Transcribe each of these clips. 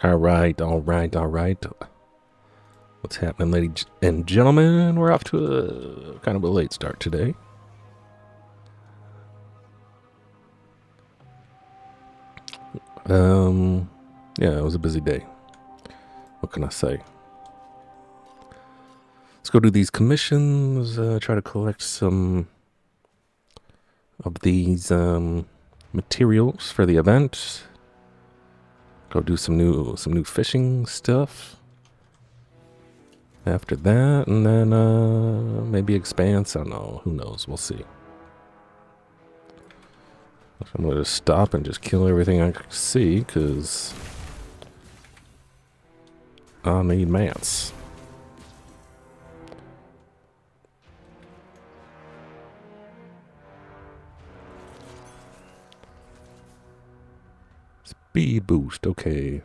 All right, all right, all right. What's happening, ladies and gentlemen? We're off to a kind of a late start today. Yeah, it was a busy day. What can I say? Let's go do these commissions, try to collect some of these materials for the event. Go do some new fishing stuff. After that, and then maybe expanse. I don't know. Who knows? We'll see. I'm going to stop and just kill everything I see, because I need mats. Speed boost, okay.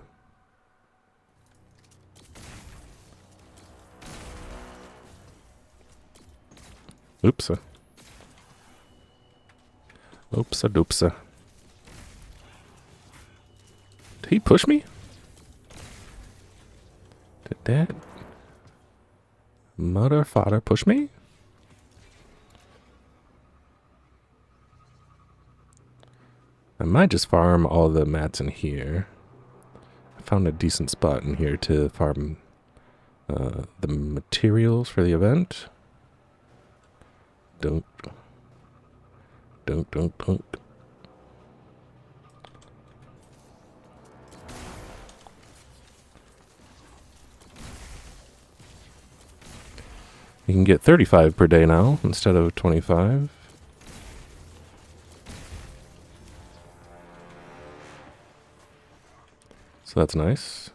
Oopsa. Oopsa doopsa. Did he push me? Did that mother father push me? I might just farm all the mats in here. I found a decent spot in here to farm the materials for the event. Don't. You can get 35 per day now instead of 25. So that's nice.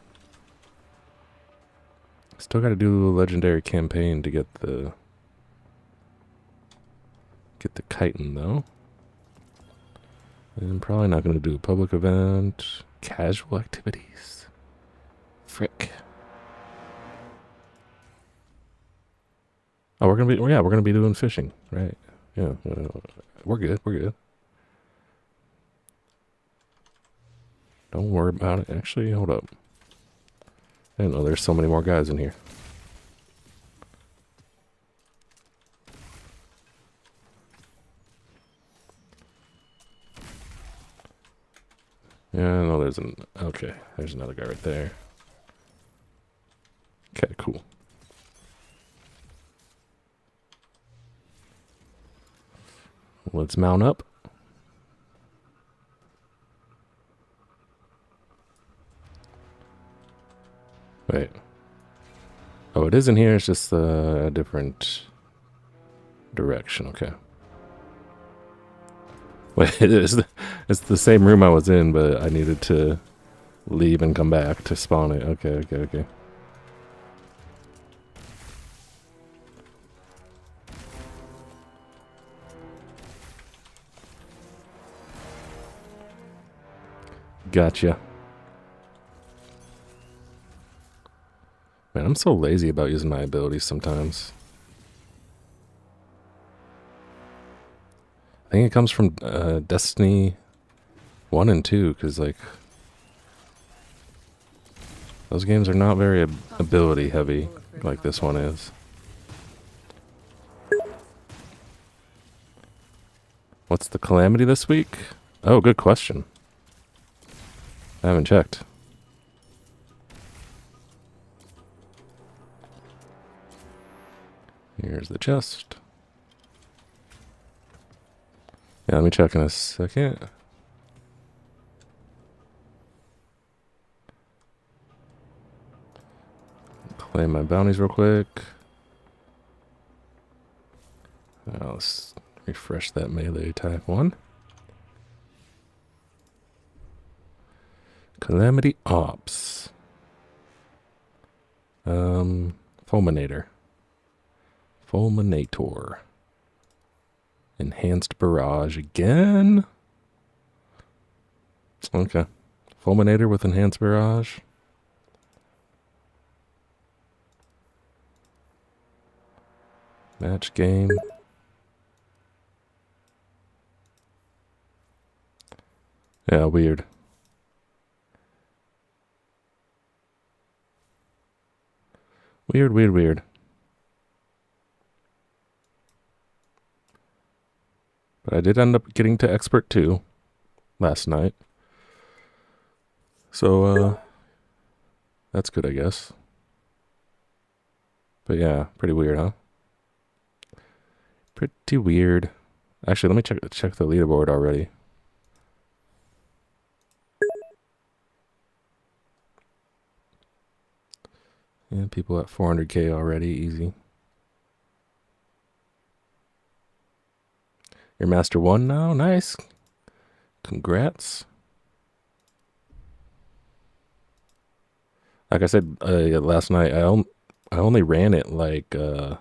Still got to do a legendary campaign to get the chitin though. And I'm probably not going to do a public event. Casual activities. Frick. Oh, we're gonna be doing fishing, right? Yeah, we're good. Don't worry about it. Actually, hold up. I didn't know there's so many more guys in here. Yeah, I know there's okay, there's another guy right there. Okay, cool. Let's mount up. Wait. Oh, it is in here. It's just a different direction. Okay. Wait, it's the same room I was in, but I needed to leave and come back to spawn it. Okay. Gotcha. Man, I'm so lazy about using my abilities sometimes. I think it comes from Destiny 1 and 2, because, like, those games are not very ability heavy like this one is. What's the calamity this week? Oh, good question. I haven't checked. Here's the chest. Yeah, let me check in a second. Claim my bounties real quick. Let's refresh that melee attack one. Calamity Ops. Fulminator. Fulminator. Enhanced Barrage again? Okay. Fulminator with Enhanced Barrage. Match game. Yeah, weird. Weird, weird, weird. But I did end up getting to Expert 2 last night. So, that's good, I guess. But yeah, pretty weird, huh? Pretty weird. Actually, let me check the leaderboard already. Yeah, people at 400k already, easy. You're Master 1 now? Nice. Congrats. Like I said last night, I only ran it like, I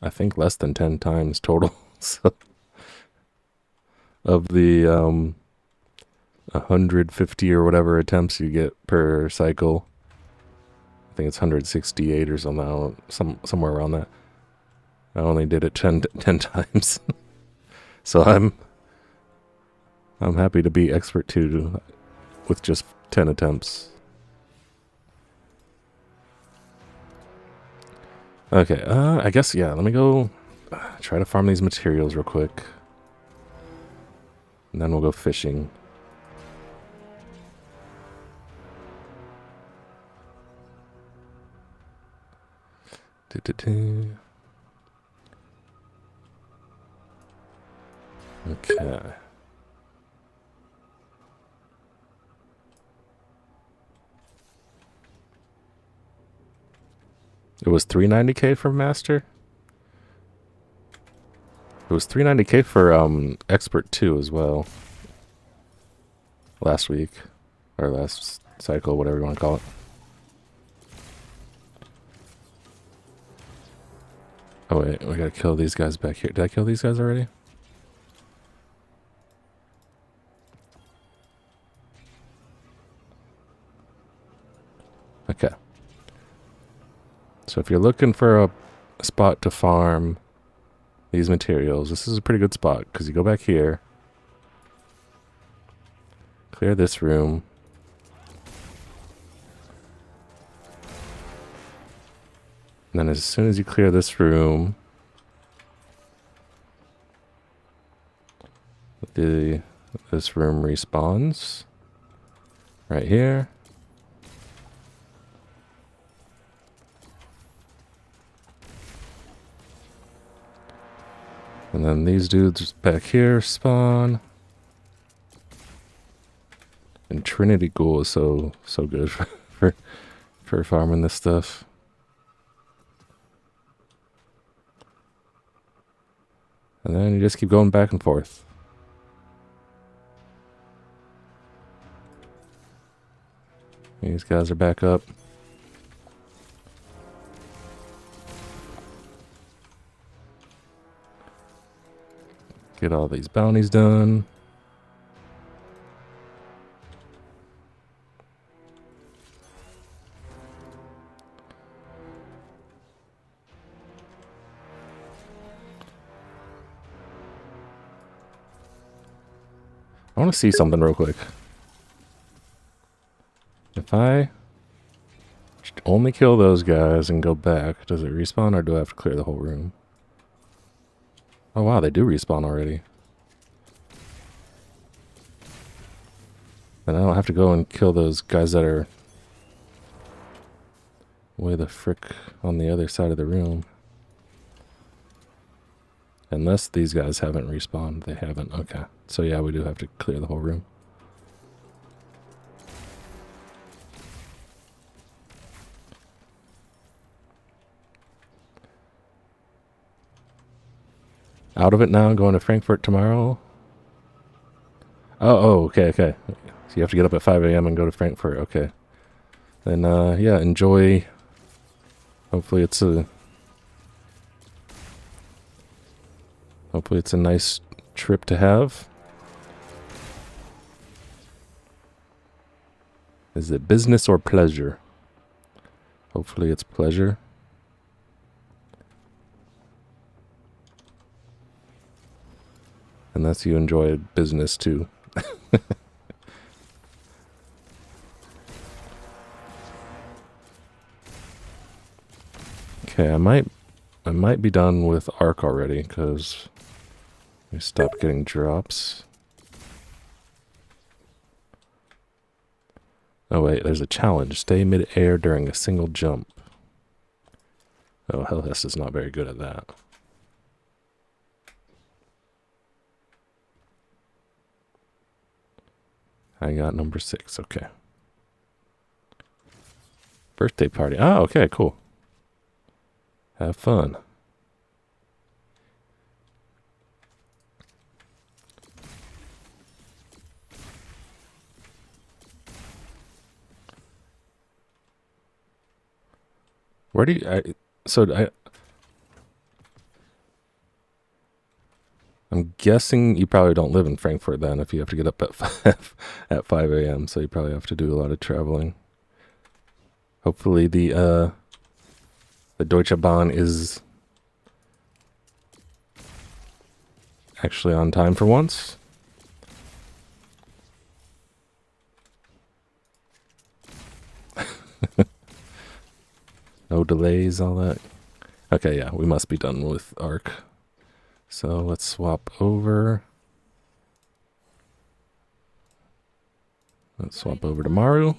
think less than 10 times total. So, of the 150 or whatever attempts you get per cycle, I think it's 168 or something, somewhere around that. I only did it 10 times. So I'm happy to be Expert 2 with just 10 attempts. Okay, I guess, yeah, let me go try to farm these materials real quick. And then we'll go fishing. Okay. It was 390k for Master? It was 390k for Expert 2 as well. Last week. Or last cycle, whatever you want to call it. Oh wait, we gotta kill these guys back here. Did I kill these guys already? Okay. So if you're looking for a spot to farm these materials, this is a pretty good spot, because you go back here, clear this room, and then as soon as you clear this room, this room respawns right here. And then these dudes back here spawn. And Trinity GOO is so good for farming this stuff. And then you just keep going back and forth. These guys are back up. Get all these bounties done. I want to see something real quick. If I only kill those guys and go back, does it respawn or do I have to clear the whole room? Oh wow, they do respawn already. Then I don't have to go and kill those guys that are way the frick on the other side of the room. Unless these guys haven't respawned. They haven't. Okay. So yeah, we do have to clear the whole room. Out of it now, going to Frankfurt tomorrow. Oh, okay. So you have to get up at 5 a.m. and go to Frankfurt. Okay. Then, yeah, enjoy. Hopefully it's a nice trip to have. Is it business or pleasure? Hopefully it's pleasure. Unless you enjoy business too. Okay, I might be done with Arc already, because we stopped getting drops. Oh wait, there's a challenge. Stay mid-air during a single jump. Oh, Hellhest is not very good at that. I got number 6, okay. Birthday party. Oh, okay, cool. Have fun. Where do you... I'm guessing you probably don't live in Frankfurt then if you have to get up at 5 a.m. So you probably have to do a lot of traveling. Hopefully the Deutsche Bahn is actually on time for once. No delays, all that. Okay, yeah, we must be done with Arc. So let's swap over. Let's swap over to Maru.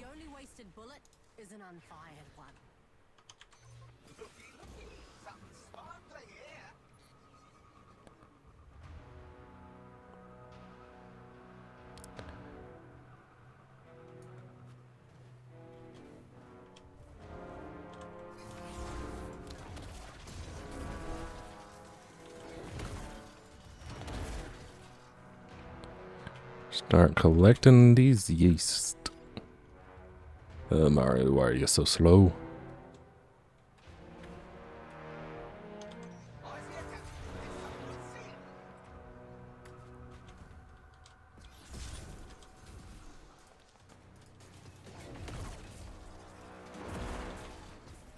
Start collecting these yeast. Mario, why are you so slow?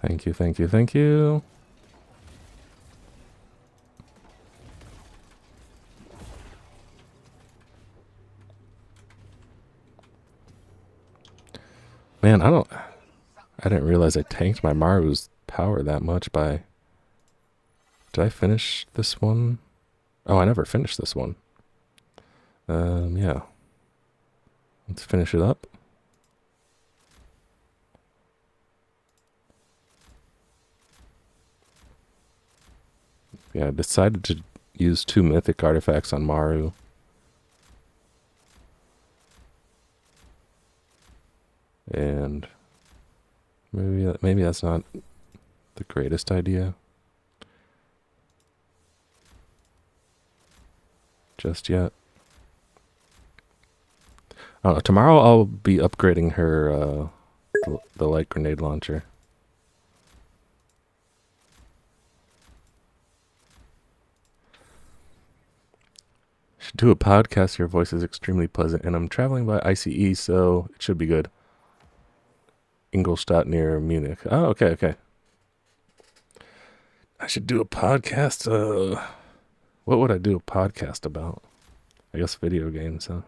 Thank you, thank you, thank you. Man, I didn't realize I tanked my Maru's power that much by... Did I finish this one? Oh, I never finished this one. Yeah. Let's finish it up. Yeah, I decided to use 2 mythic artifacts on Maru. And maybe that's not the greatest idea just yet. I don't know, tomorrow I'll be upgrading her the light grenade launcher. Should do a podcast. Your voice is extremely pleasant, and I'm traveling by ICE, so it should be good. Ingolstadt near Munich. Oh, okay, okay. I should do a podcast. What would I do a podcast about? I guess video games, huh?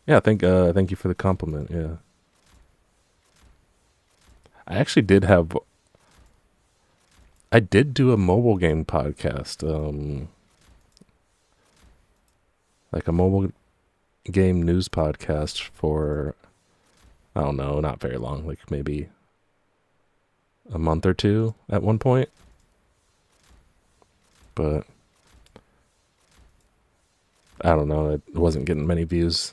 Yeah, thank you for the compliment. Yeah, I actually did do a mobile game podcast. Like a mobile game news podcast for, I don't know, not very long, like maybe a month or 2 at one point. But I don't know, it wasn't getting many views.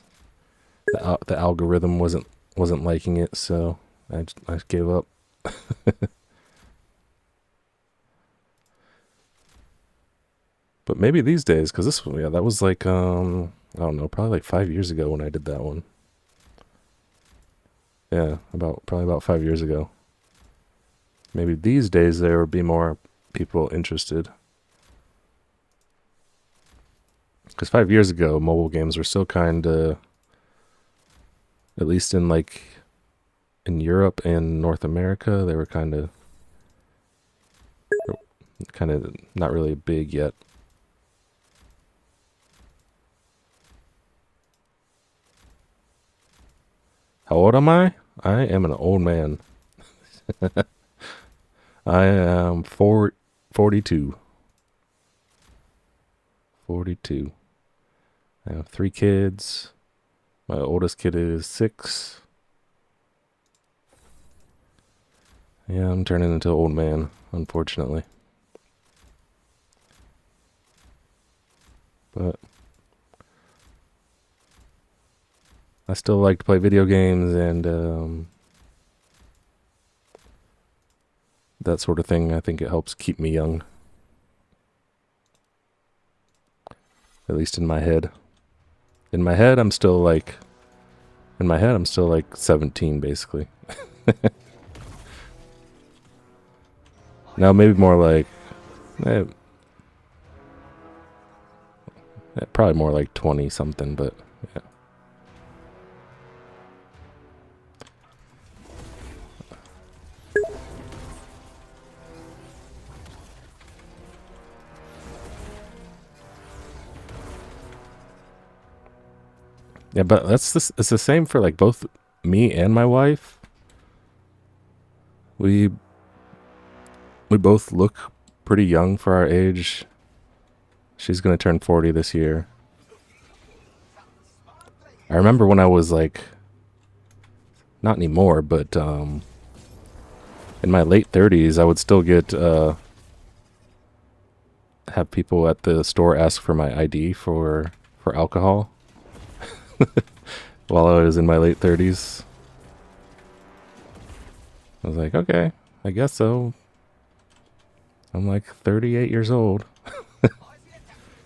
The algorithm wasn't liking it, so I gave up. But maybe these days, because that was like, I don't know, probably like 5 years ago when I did that one. Yeah, probably about 5 years ago. Maybe these days there would be more people interested. Because 5 years ago, mobile games were still kind of, at least in Europe and North America, they were kind of not really big yet. How old am I? I am an old man. I am 42. 42. I have 3 kids. My oldest kid is 6. Yeah, I'm turning into an old man, unfortunately. But I still like to play video games and that sort of thing. I think it helps keep me young. At least in my head. In my head, I'm still like 17, basically. Now, maybe more like, eh, probably more like 20 something, but yeah. Yeah, but it's the same for like both me and my wife. We both look pretty young for our age. She's gonna turn 40 this year. I remember when I was like, not anymore, but in my late 30s, I would still get have people at the store ask for my ID for alcohol while I was in my late 30s. I was like, okay, I guess so. I'm like 38 years old.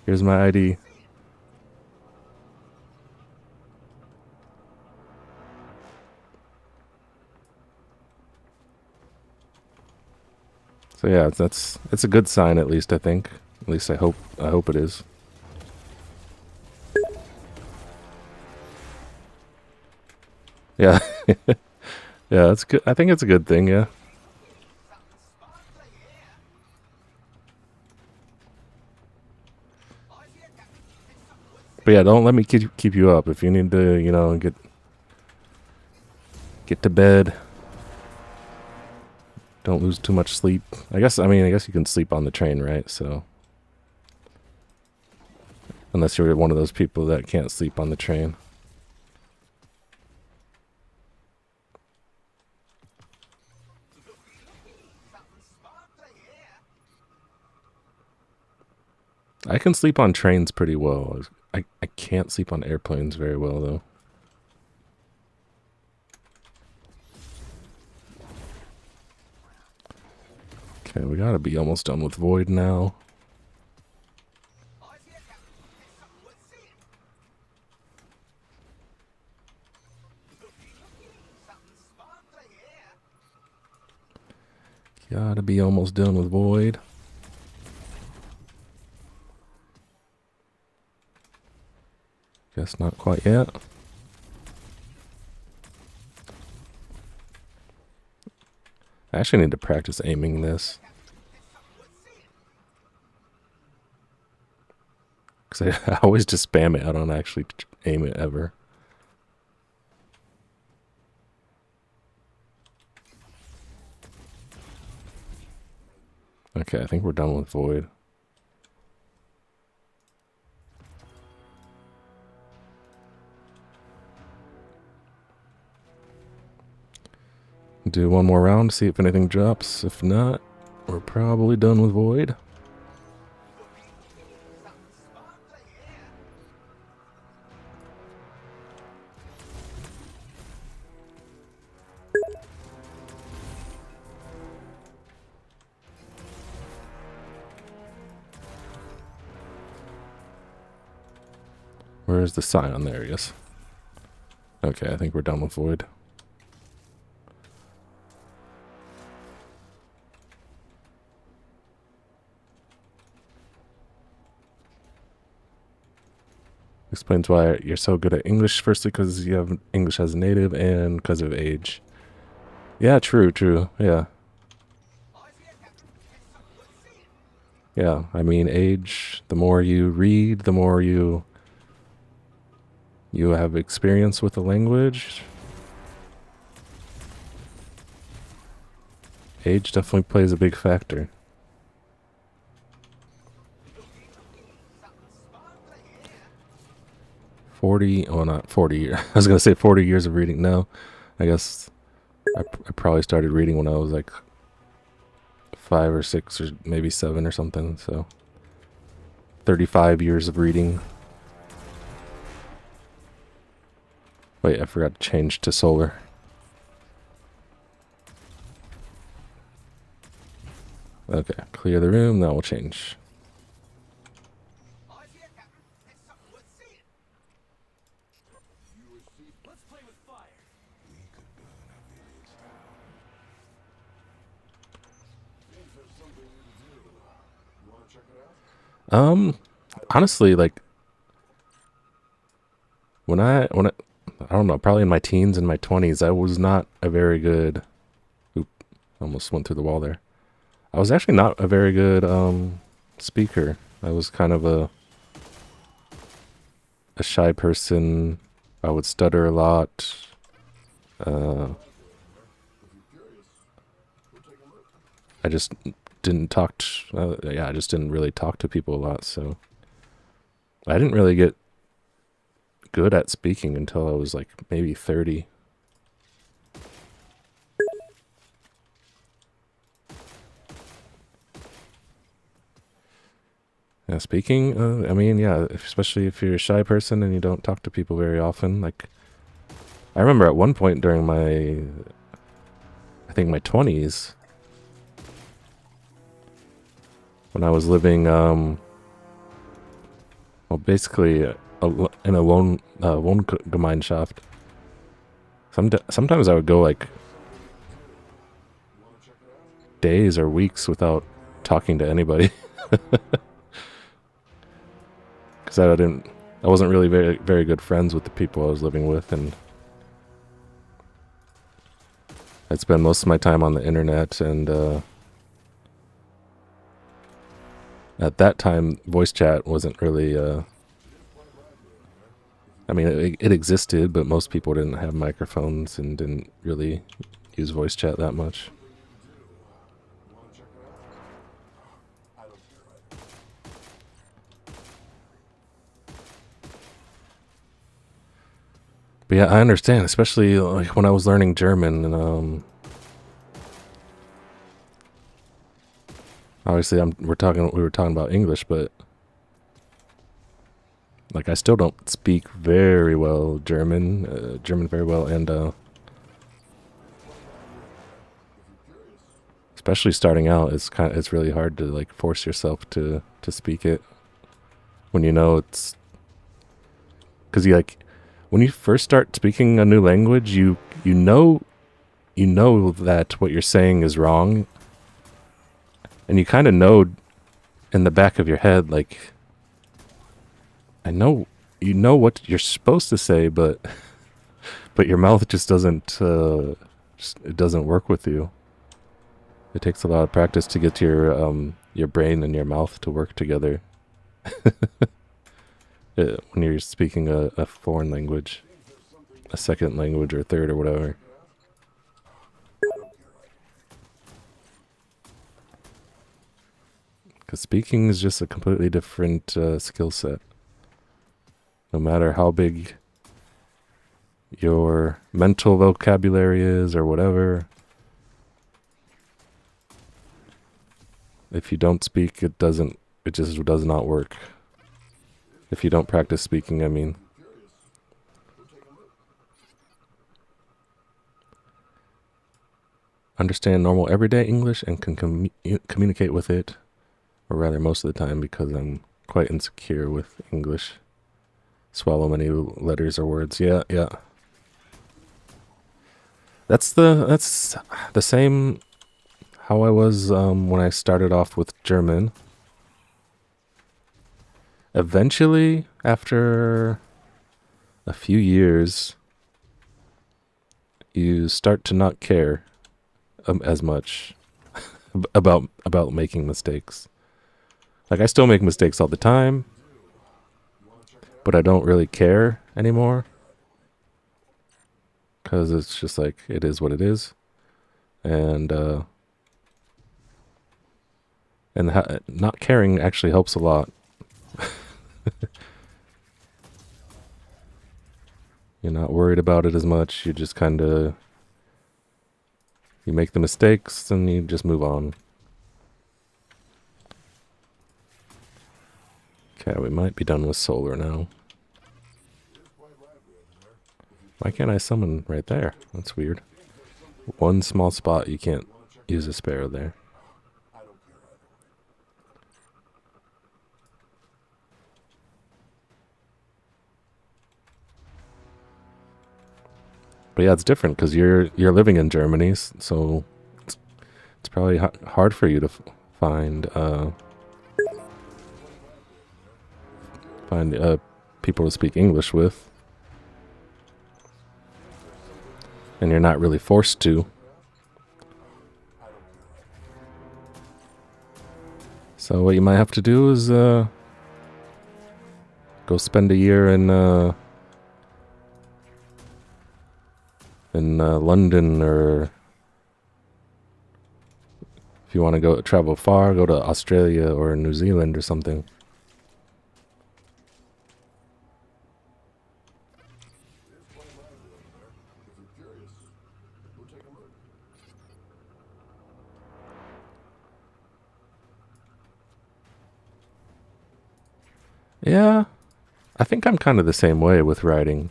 Here's my ID. So yeah, it's a good sign, at least I think. At least I hope it is. Yeah. Yeah, that's good. I think it's a good thing, yeah. But yeah, don't let me keep you up. If you need to, get to bed. Don't lose too much sleep. I guess you can sleep on the train, right? So unless you're one of those people that can't sleep on the train. I can sleep on trains pretty well. I can't sleep on airplanes very well, though. Okay, we gotta be almost done with Void now. Gotta be almost done with Void. Guess not quite yet. I actually need to practice aiming this. Because I always just spam it. I don't actually aim it ever. Okay, I think we're done with Void. Do one more round, see if anything drops. If not, we're probably done with Void. Where's the sign on there? Yes. Okay, I think we're done with Void. Explains why you're so good at English. Firstly, because you have English as a native, and because of age. Yeah, true. Yeah. Yeah, I mean, age, the more you read, the more you have experience with the language. Age definitely plays a big factor. 40, oh not 40, I was going to say 40 years of reading. No, I guess I probably started reading when I was like 5 or 6 or maybe 7 or something, so 35 years of reading. Wait, I forgot to change to solar. Okay, clear the room, that will change. Honestly, like when I don't know, probably in my teens and my 20s, I was not a very good. Oop, almost went through the wall there. I was actually not a very good speaker. I was kind of a shy person. I would stutter a lot. I just didn't talk. Yeah, I just didn't really talk to people a lot. So I didn't really get good at speaking until I was like maybe 30. Yeah, speaking, I mean, yeah, especially if you're a shy person and you don't talk to people very often. Like, I remember at one point during my, I think my 20s, when I was living, well, basically in a Wohngemeinschaft. Sometimes I would go like days or weeks without talking to anybody. Because I wasn't really very good friends with the people I was living with, and I'd spend most of my time on the internet, and at that time, voice chat wasn't really, I mean, it existed, but most people didn't have microphones and didn't really use voice chat that much. But yeah, I understand, especially like when I was learning German, and obviously we were talking about English, but like I still don't speak very well German very well, and especially starting out, it's really hard to like force yourself to speak it when you know it's because you like when you first start speaking a new language, you know that what you're saying is wrong, and you kind of know in the back of your head, like, I know you know what you're supposed to say, but your mouth just doesn't it doesn't work with you. It takes a lot of practice to get your brain and your mouth to work together. When you're speaking a foreign language, a second language or third or whatever. Because speaking is just a completely different skill set. No matter how big your mental vocabulary is or whatever, if you don't speak, it just does not work. If you don't practice speaking, I mean. Understand normal everyday English and can communicate with it, or rather most of the time, because I'm quite insecure with English. Swallow many letters or words. Yeah. That's the same how I was when I started off with German. Eventually, after a few years, you start to not care as much about making mistakes. Like, I still make mistakes all the time, but I don't really care anymore, because it's just like, it is what it is. And And not caring actually helps a lot. You're not worried about it as much. You just kind of... You make the mistakes and you just move on. Okay, we might be done with solar now. Why can't I summon right there? That's weird. One small spot, you can't use a sparrow there. But yeah, it's different because you're living in Germany, so it's probably hard for you to find people to speak English with. And you're not really forced to. So what you might have to do is go spend a year in London, or if you want to go travel far, go to Australia or New Zealand or something. Yeah, I think I'm kind of the same way with writing.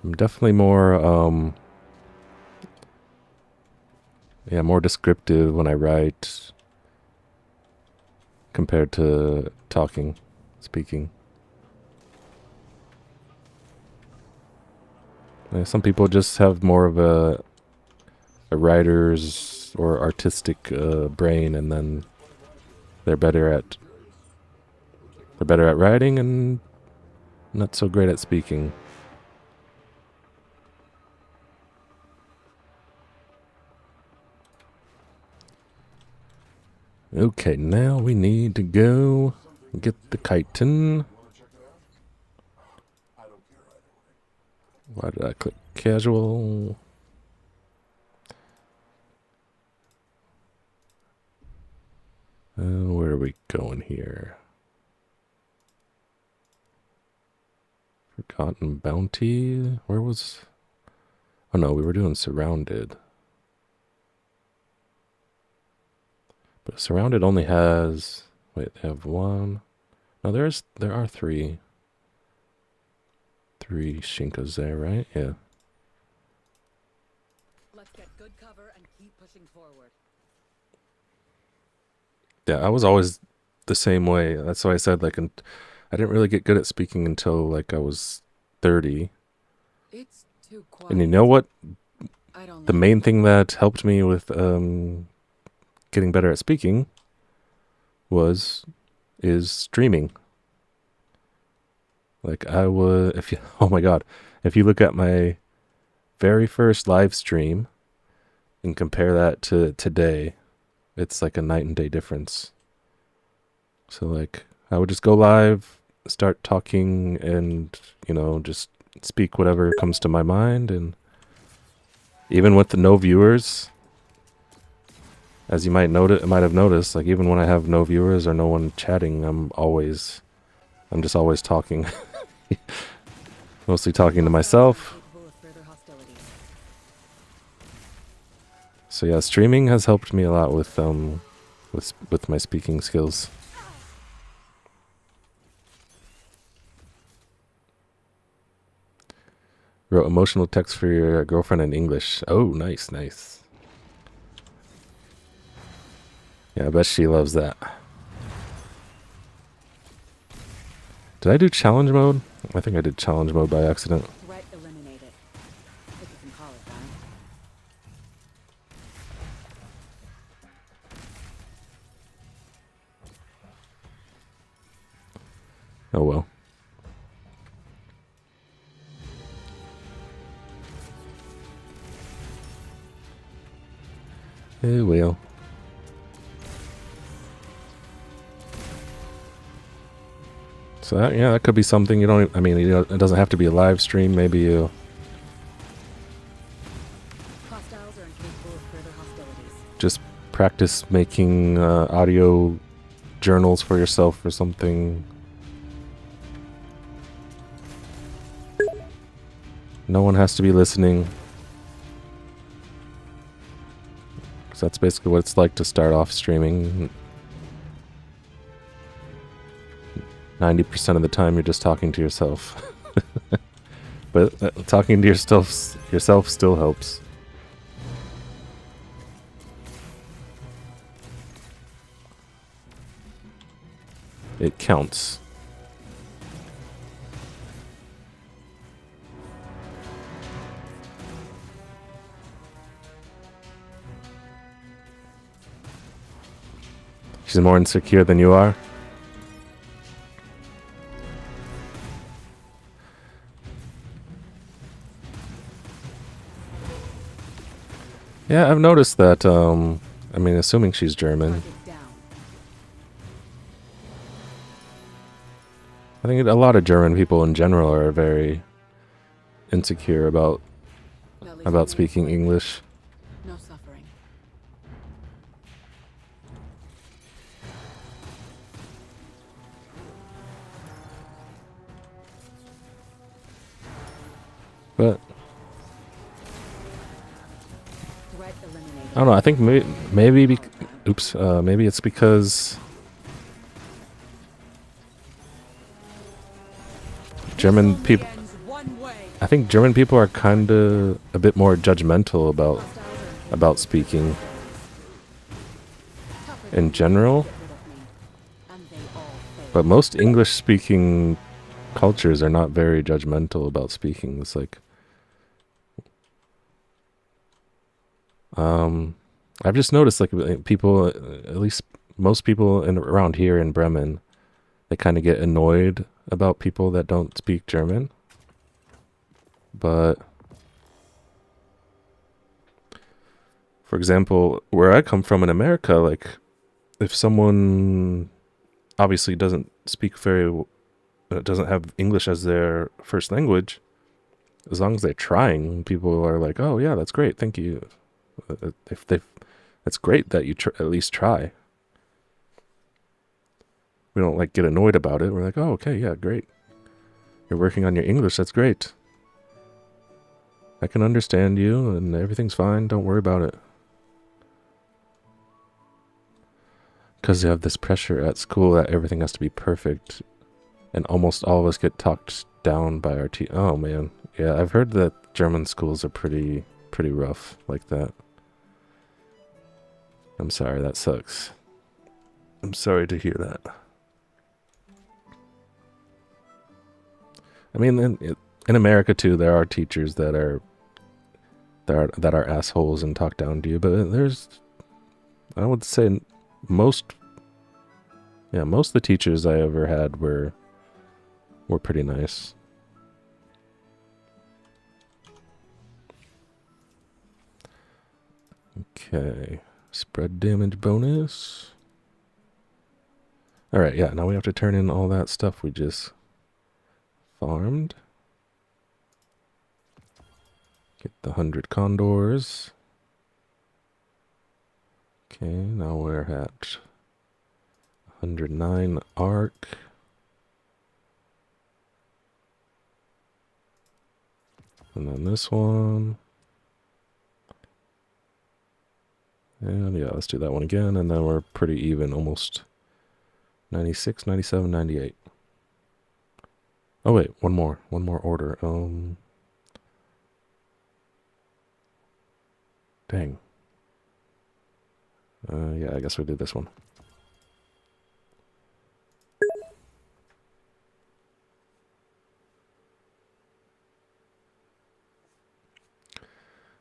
I'm definitely more, yeah, more descriptive when I write compared to speaking. Some people just have more of a writer's or artistic brain, and then they're better at writing and not so great at speaking. Okay, now we need to go get the chitin. Why did I click casual? Where are we going here? Forgotten Bounty? Where was... Oh no, we were doing Surrounded. But Surrounded only has... Wait, they have one... No, there are three. Three Shinkas there, right? Yeah. Let's get good cover and keep pushing forward. Yeah, I was always the same way. That's why I said, like, I didn't really get good at speaking until, like, I was 30. It's too quiet. And you know what? I don't The like main thing that helped me with getting better at speaking is streaming. Like, oh my god, if you look at my very first live stream and compare that to today, it's like a night and day difference. So, like, I would just go live, start talking, and, you know, just speak whatever comes to my mind. And even with the no viewers, as you might have noticed, like, even when I have no viewers or no one chatting, I'm just always talking. Mostly talking to myself. So yeah, streaming has helped me a lot with my speaking skills. Wrote emotional text for your girlfriend in English. Oh, nice, nice. Yeah, I bet she loves that. Did I do challenge mode? I think I did challenge mode by accident. threat eliminated. If you can call it that. Oh well. Oh well. So that could be something you don't... I mean, it doesn't have to be a live stream. Maybe you... Hostiles are incapable of further hostilities. just practice making audio journals for yourself or something. No one has to be listening. 'Cause that's basically what it's like to start off streaming. 90% of the time you're just talking to yourself. But talking to yourself still helps. It counts. She's more insecure than you are. Yeah, I've noticed that, I mean, assuming she's German. Target down. I think a lot of German people in general are very insecure about Belly's speaking clear. English. No suffering. But Threat eliminated. I don't know. I think maybe maybe it's because German Only people. ends one way. I think German people are kind of a bit more judgmental Hostiles are about speaking tougher in than general. get rid of me. And they all fail. But most English-speaking cultures are not very judgmental about speaking. It's like, I've just noticed like people, at least most people around here in Bremen, they kind of get annoyed about people that don't speak German. But for example, where I come from in America, like if someone obviously doesn't speak doesn't have English as their first language, as long as they're trying, people are like, "Oh yeah, that's great, thank you." That's great that you at least try. We don't like get annoyed about it. We're like, "Oh, okay, yeah, great. You're working on your English. That's great. I can understand you, and everything's fine. Don't worry about it." Because you have this pressure at school that everything has to be perfect, and almost all of us get talked down by our teachers. Oh man, yeah, I've heard that German schools are pretty rough like that. I'm sorry, that sucks. I'm sorry to hear that. I mean, in America too, there are teachers that are assholes and talk down to you, but I would say most of the teachers I ever had were pretty nice. Okay, spread damage bonus. All right, yeah, now we have to turn in all that stuff we just farmed. Get the 100 condors. Okay, now we're at 109 arc. And then this one. And yeah, let's do that one again. And then we're pretty even, almost 96, 97, 98. Oh wait, one more order. Dang. Yeah, I guess we do this one.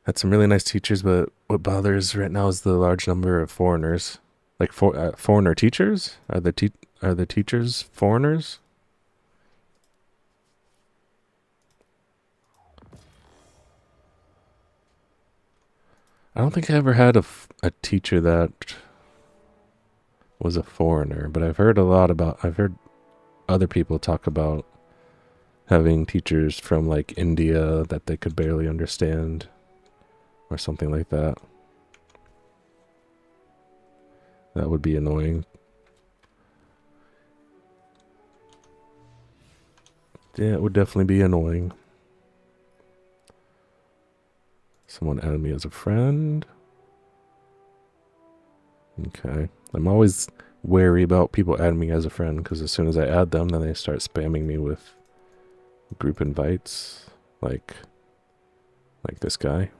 Had some really nice teachers, but what bothers right now is the large number of foreigners. Like foreigner teachers? Are the teachers foreigners? I don't think I ever had a teacher that was a foreigner, but I've heard other people talk about having teachers from like India that they could barely understand or something like that. That would be annoying. Yeah, it would definitely be annoying. Someone added me as a friend. Okay. I'm always wary about people adding me as a friend because as soon as I add them, then they start spamming me with group invites. Like this guy.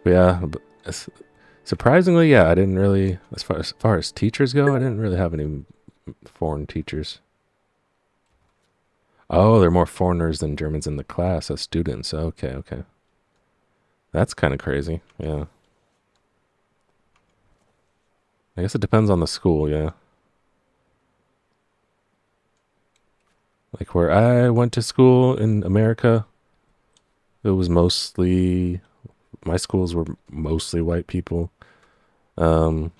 But yeah, surprisingly, yeah, I didn't really, as far as teachers go, I didn't really have any foreign teachers. Oh, there are more foreigners than Germans in the class as students. Okay, okay. That's kind of crazy. Yeah. I guess it depends on the school, yeah. Like where I went to school in America, it was mostly, my schools were mostly white people. Um,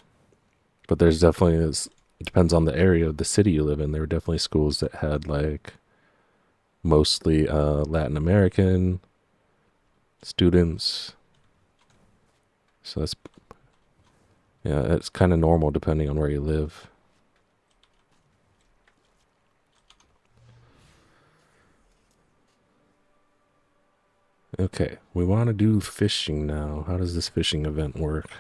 but there's definitely, it depends on the area of the city you live in. There were definitely schools that had like mostly Latin American students. So that's, yeah, it's kind of normal depending on where you live. Okay, we want to do fishing now. How does this fishing event work?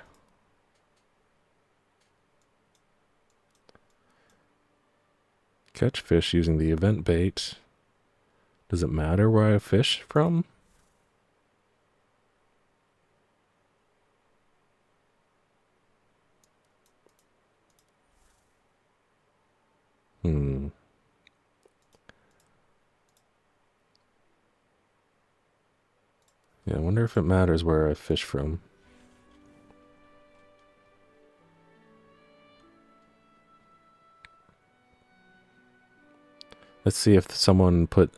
Catch fish using the event bait. Does it matter where I fish from? Hmm. Yeah, I wonder if it matters where I fish from. Let's see if someone put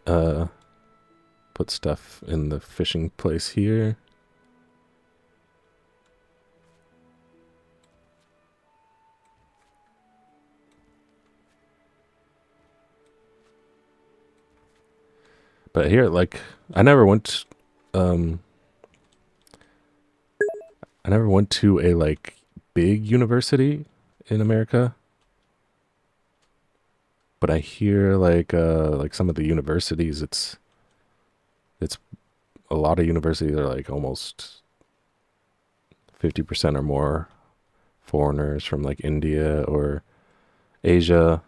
stuff in the fishing place here. But here, like, I never went, um, I never went to a like big university in America. But I hear like some of the universities, it's a lot of universities are like almost 50% or more foreigners from like India or Asia,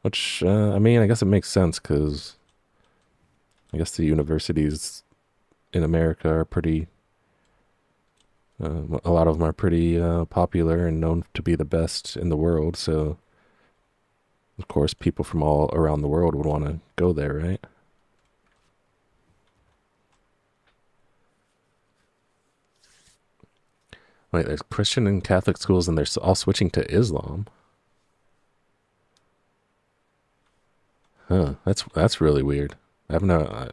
which I mean, I guess it makes sense because I guess the universities in America are pretty. A lot of them are pretty popular and known to be the best in the world. So, of course, people from all around the world would want to go there, right? Wait, there's Christian and Catholic schools, and they're all switching to Islam. Huh? That's really weird. I've no.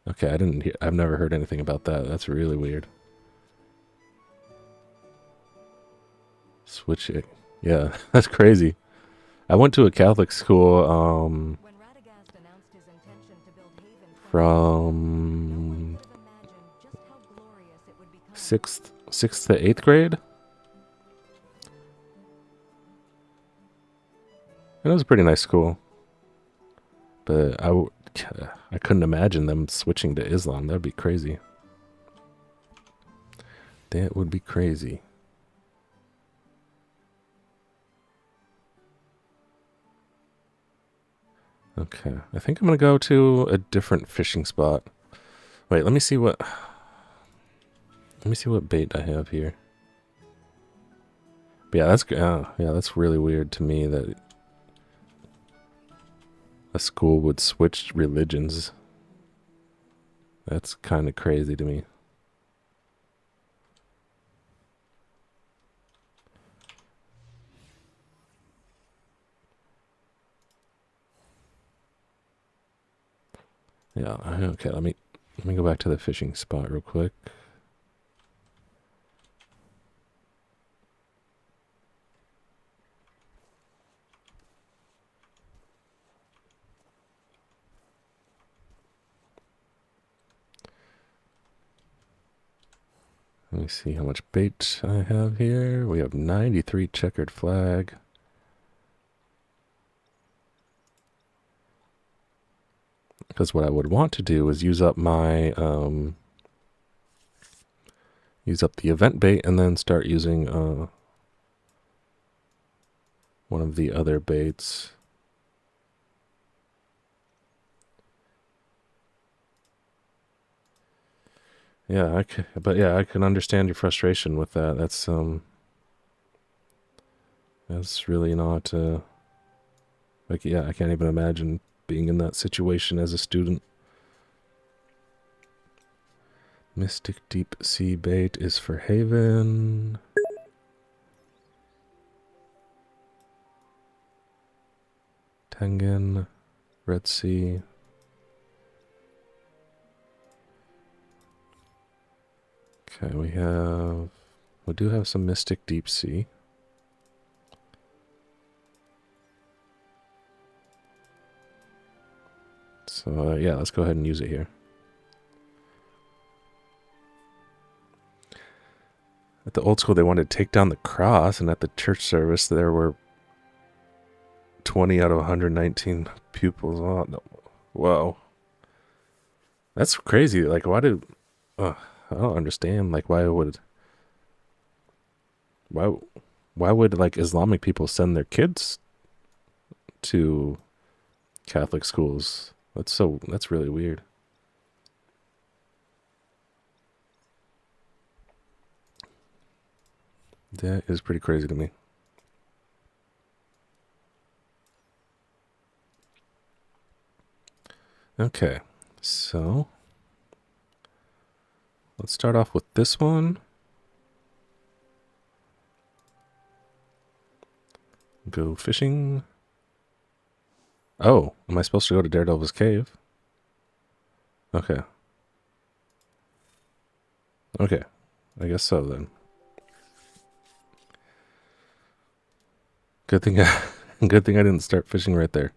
Okay, I didn't. I've never heard anything about that. That's really weird. Switching. Yeah, that's crazy. I went to a Catholic school When Radagast announced his intention to build Haven for no one from could have imagined just how glorious it would become. sixth to eighth grade. And it was a pretty nice school, but I couldn't imagine them switching to Islam. That'd be crazy. That would be crazy. Okay, I think I'm gonna go to a different fishing spot. Wait, let me see what bait I have here. But yeah, that's really weird to me that a school would switch religions. That's kind of crazy to me. Yeah, okay, let me go back to the fishing spot real quick. Let me see how much bait I have here. We have 93 checkered flag. Because what I would want to do is use up my use up the event bait and then start using one of the other baits. Yeah, but yeah, I can understand your frustration with that. That's really not like, yeah, I can't even imagine being in that situation as a student. Mystic Deep Sea Bait is for Haven. Tengen, Red Sea. Okay, we do have some Mystic Deep Sea. So yeah, let's go ahead and use it here. At the old school, they wanted to take down the cross, and at the church service, there were 20 out of 119 pupils. Oh, no. Whoa. That's crazy. Like, I don't understand. Like, why would like Islamic people send their kids to Catholic schools? That's really weird. That is pretty crazy to me. Okay, so let's start off with this one. Go fishing. Oh, am I supposed to go to Daredevil's Cave? Okay. Okay, I guess so then. Good thing I didn't start fishing right there.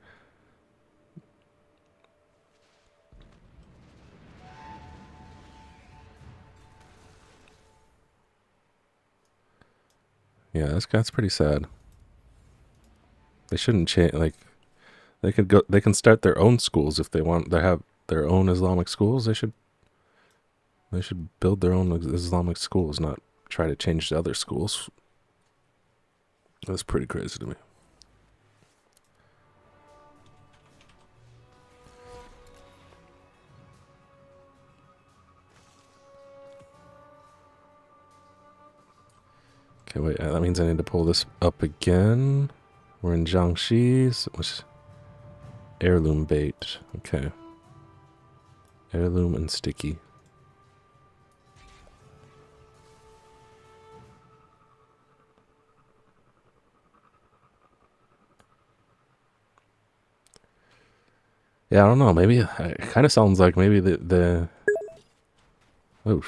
Yeah, that's pretty sad. They shouldn't change. Like, they can start their own schools if they want. They have their own Islamic schools. They should build their own Islamic schools, not try to change the other schools. That's pretty crazy to me. Okay, wait, that means I need to pull this up again. We're in Jiangxi's, which heirloom bait. Okay. Heirloom and sticky. Yeah, I don't know. Maybe it kind of sounds like maybe the oh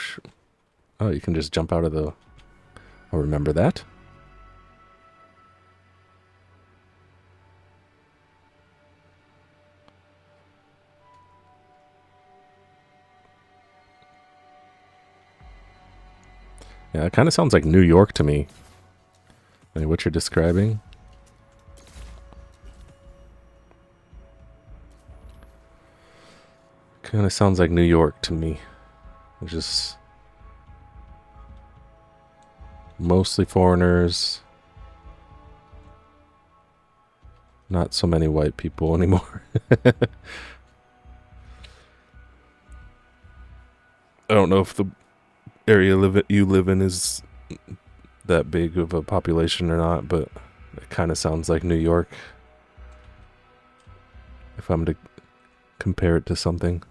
oh, you can just jump out of the. I'll remember that. Yeah, it kind of sounds like New York to me. Like what you're describing. Kind of sounds like New York to me. Just mostly foreigners. Not so many white people anymore. I don't know if the area you live in is that big of a population or not, but it kind of sounds like New York. If I'm to compare it to something.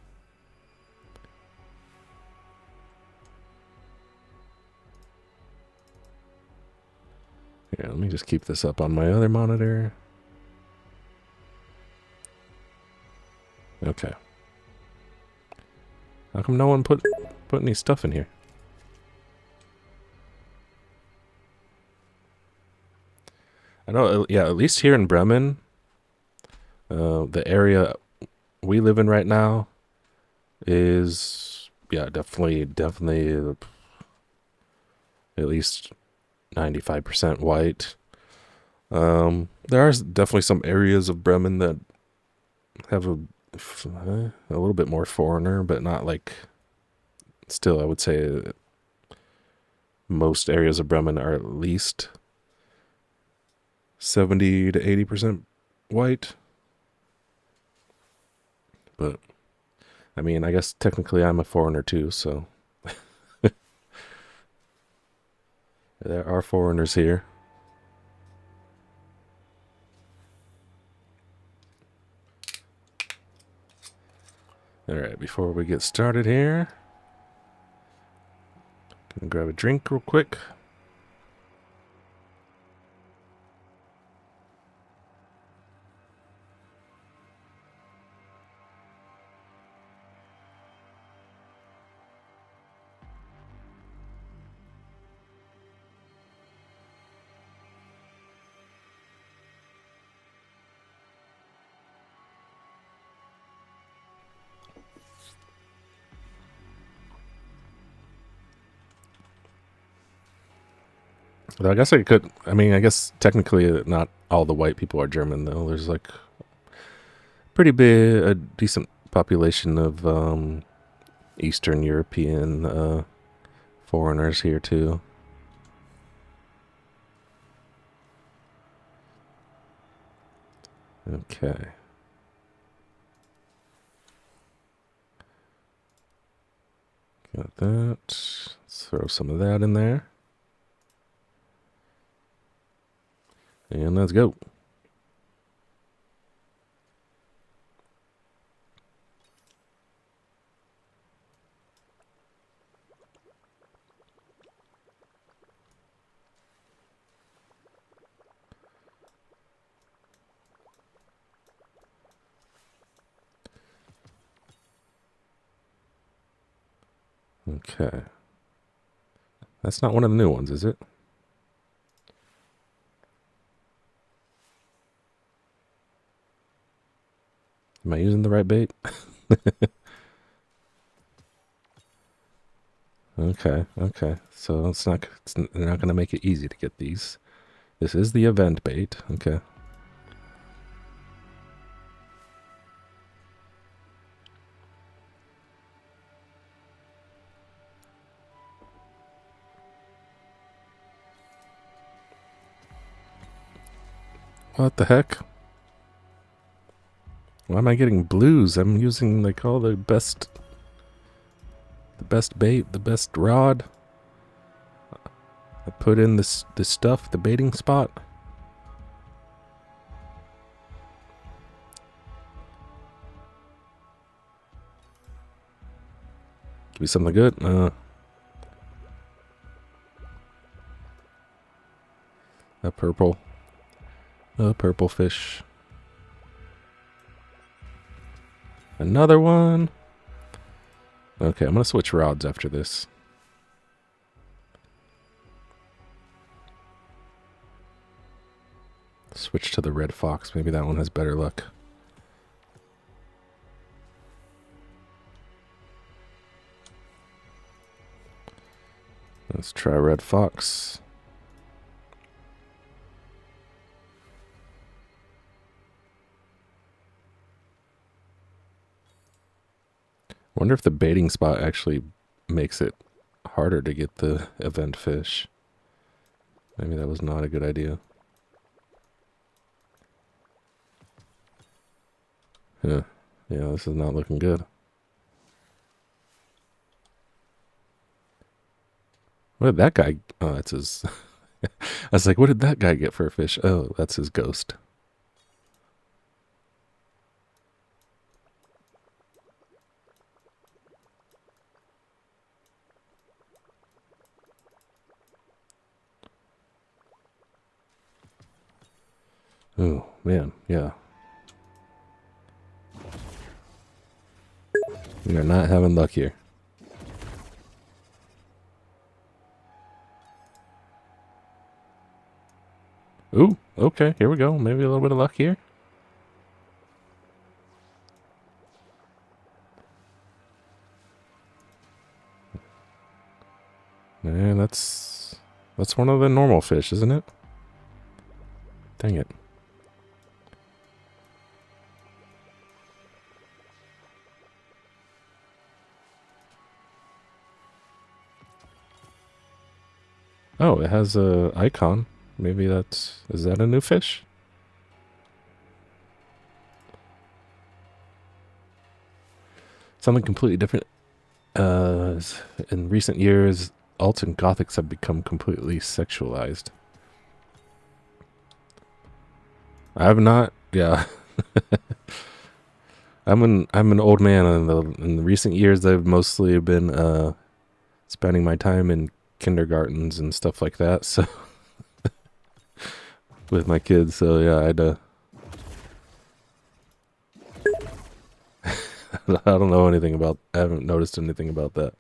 Here, let me just keep this up on my other monitor. Okay. How come no one put any stuff in here? I know, yeah, at least here in Bremen, the area we live in right now is, yeah, definitely at least 95% white. There are definitely some areas of Bremen that have a little bit more foreigner, but not like. Still, I would say most areas of Bremen are at least 70 to 80% white. But I mean, I guess technically I'm a foreigner too, so there are foreigners here. All right, before we get started here, gonna grab a drink real quick. Though I guess I could. I mean, I guess technically not all the white people are German though. There's like pretty big, a decent population of Eastern European foreigners here too. Okay. Got that. Let's throw some of that in there. And let's go. Okay. That's not one of the new ones, is it? Am I using the right bait? Okay, okay. So they're not going to make it easy to get these. This is the event bait. Okay. What the heck? Why am I getting blues? I'm using like all the best bait, the best rod. I put in this stuff, the baiting spot. Give me something good. A purple fish. Another one. Okay, I'm gonna switch rods after this. Switch to the red fox. Maybe that one has better luck. Let's try red fox. Wonder if the baiting spot actually makes it harder to get the event fish. Maybe that was not a good idea. Yeah, this is not looking good. What did that guy... Oh, that's his... I was like, what did that guy get for a fish? Oh, that's his ghost. Oh, man, yeah. We are not having luck here. Ooh, okay, here we go. Maybe a little bit of luck here. Man, that's That's one of the normal fish, isn't it? Dang it. Oh, it has a icon. Maybe that's... Is that a new fish? Something completely different. In recent years, alts and gothics have become completely sexualized. I have not... Yeah. I'm an old man, and in the recent years, I've mostly been spending my time in kindergartens and stuff like that. So with my kids, so yeah, I don't know anything about. I haven't noticed anything about that.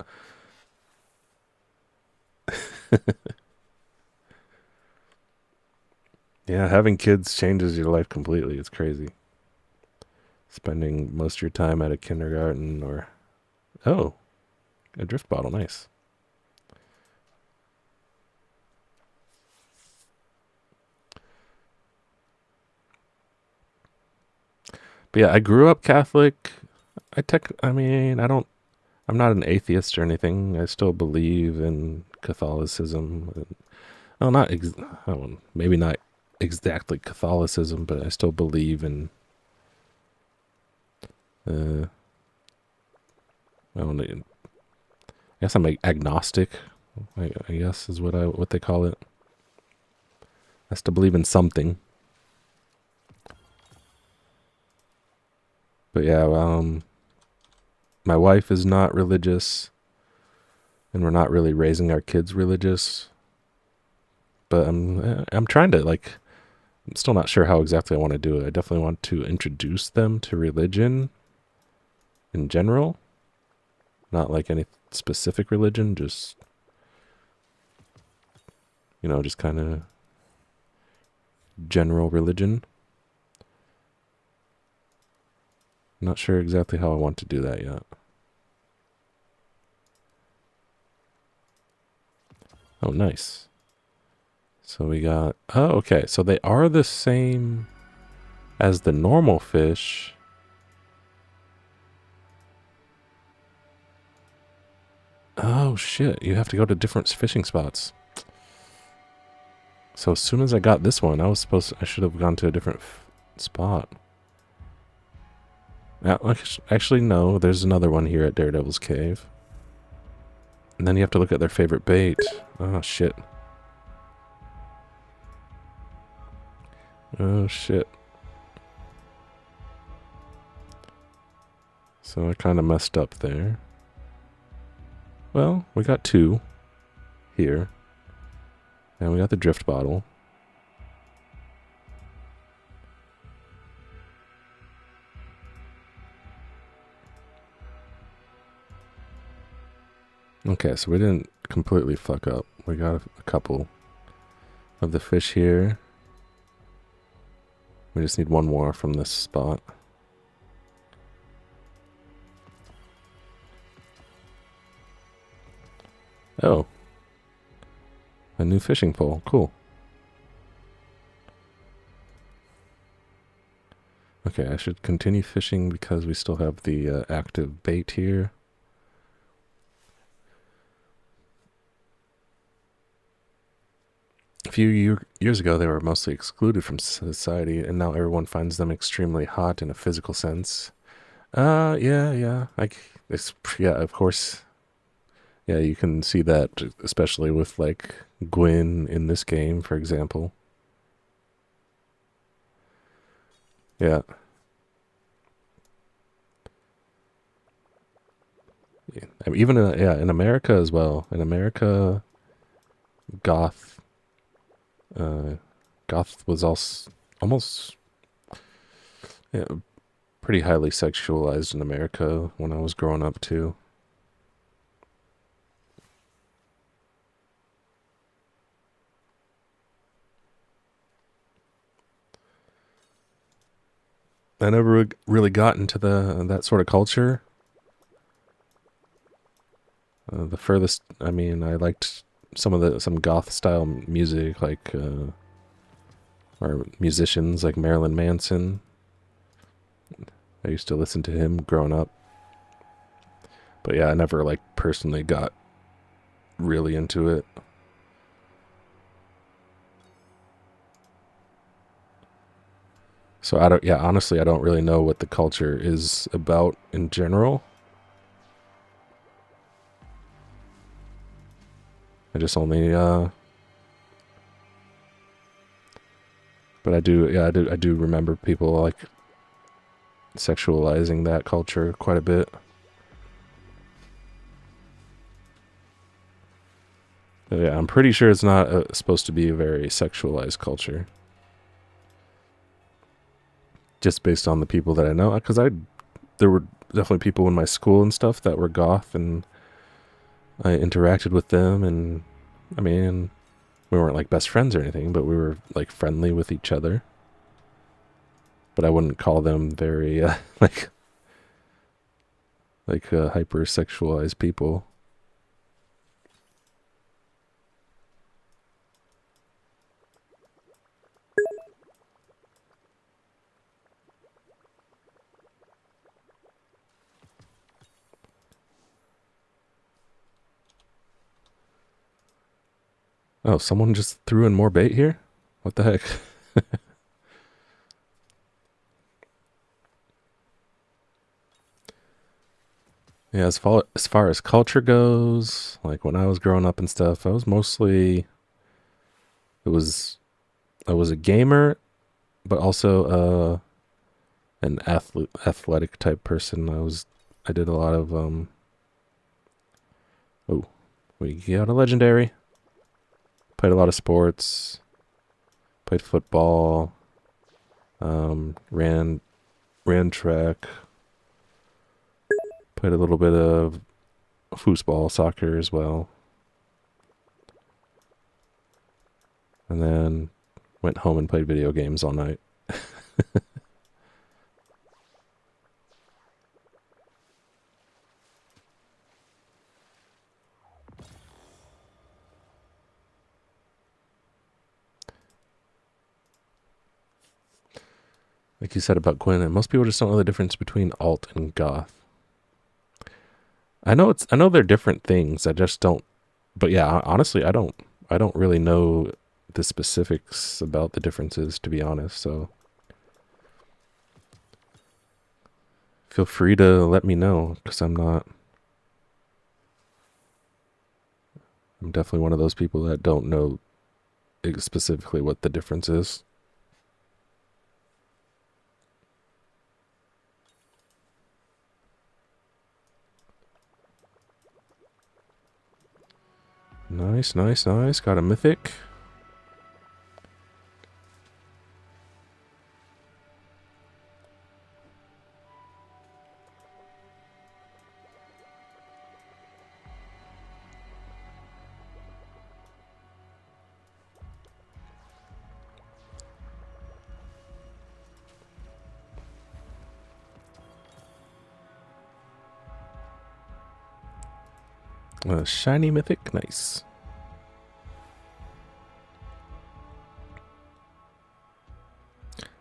Yeah, having kids changes your life completely. It's crazy. Spending most of your time at a kindergarten or... Oh, a drift bottle. Nice. But yeah, I grew up Catholic. I'm not an atheist or anything. I still believe in Catholicism. Well, maybe not exactly Catholicism, but I still believe in... I don't know. I guess I'm agnostic. I guess is what they call it. I still believe in something. But yeah, my wife is not religious, and we're not really raising our kids religious. But I'm trying to, like, I'm still not sure how exactly I want to do it. I definitely want to introduce them to religion in general. Not like any specific religion, just, just kind of general religion. Not sure exactly how I want to do that yet. Oh, nice. So we got... Oh, okay. So they are the same as the normal fish. Oh, shit. You have to go to different fishing spots. So as soon as I got this one, I should have gone to a different spot. Actually, no. There's another one here at Daredevil's Cave. And then you have to look at their favorite bait. Oh, shit. Oh, shit. So I kind of messed up there. Well, we got two here. And we got the drift bottle. Okay, so we didn't completely fuck up. We got a couple of the fish here. We just need one more from this spot. Oh. A new fishing pole. Cool. Okay, I should continue fishing because we still have the active bait here. A few years ago, they were mostly excluded from society, and now everyone finds them extremely hot in a physical sense. Yeah. Yeah, of course. Yeah, you can see that, especially with, like, Gwyn in this game, for example. Yeah. I mean, even in America as well. In America, goth was also almost, yeah, pretty highly sexualized in America when I was growing up too. I never really got into that sort of culture. The furthest, I mean, I liked some goth style music, like or musicians like Marilyn Manson. I used to listen to him growing up. But yeah, I never like personally got really into it. So I don't, yeah, honestly, I don't really know what the culture is about in general. I just only, but I do, yeah, I do remember people like sexualizing that culture quite a bit. But yeah, I'm pretty sure it's not supposed to be a very sexualized culture. Just based on the people that I know, because there were definitely people in my school and stuff that were goth, and I interacted with them, and I mean, we weren't like best friends or anything, but we were like friendly with each other. But I wouldn't call them very like hypersexualized people. Oh, someone just threw in more bait here? What the heck? Yeah, as far as culture goes, like when I was growing up and stuff, I was mostly it was I was a gamer, but also an athletic type person. I did a lot of oh, we got a legendary. Played a lot of sports. Played football. Ran track. Played a little bit of foosball, soccer as well. And then went home and played video games all night. Like you said about Gwen, and most people just don't know the difference between alt and goth. I know they're different things. I just don't. But yeah, honestly, I don't really know the specifics about the differences, to be honest. So feel free to let me know, because I'm definitely one of those people that don't know specifically what the difference is. Nice, nice, nice. Got a mythic. A shiny mythic. Nice.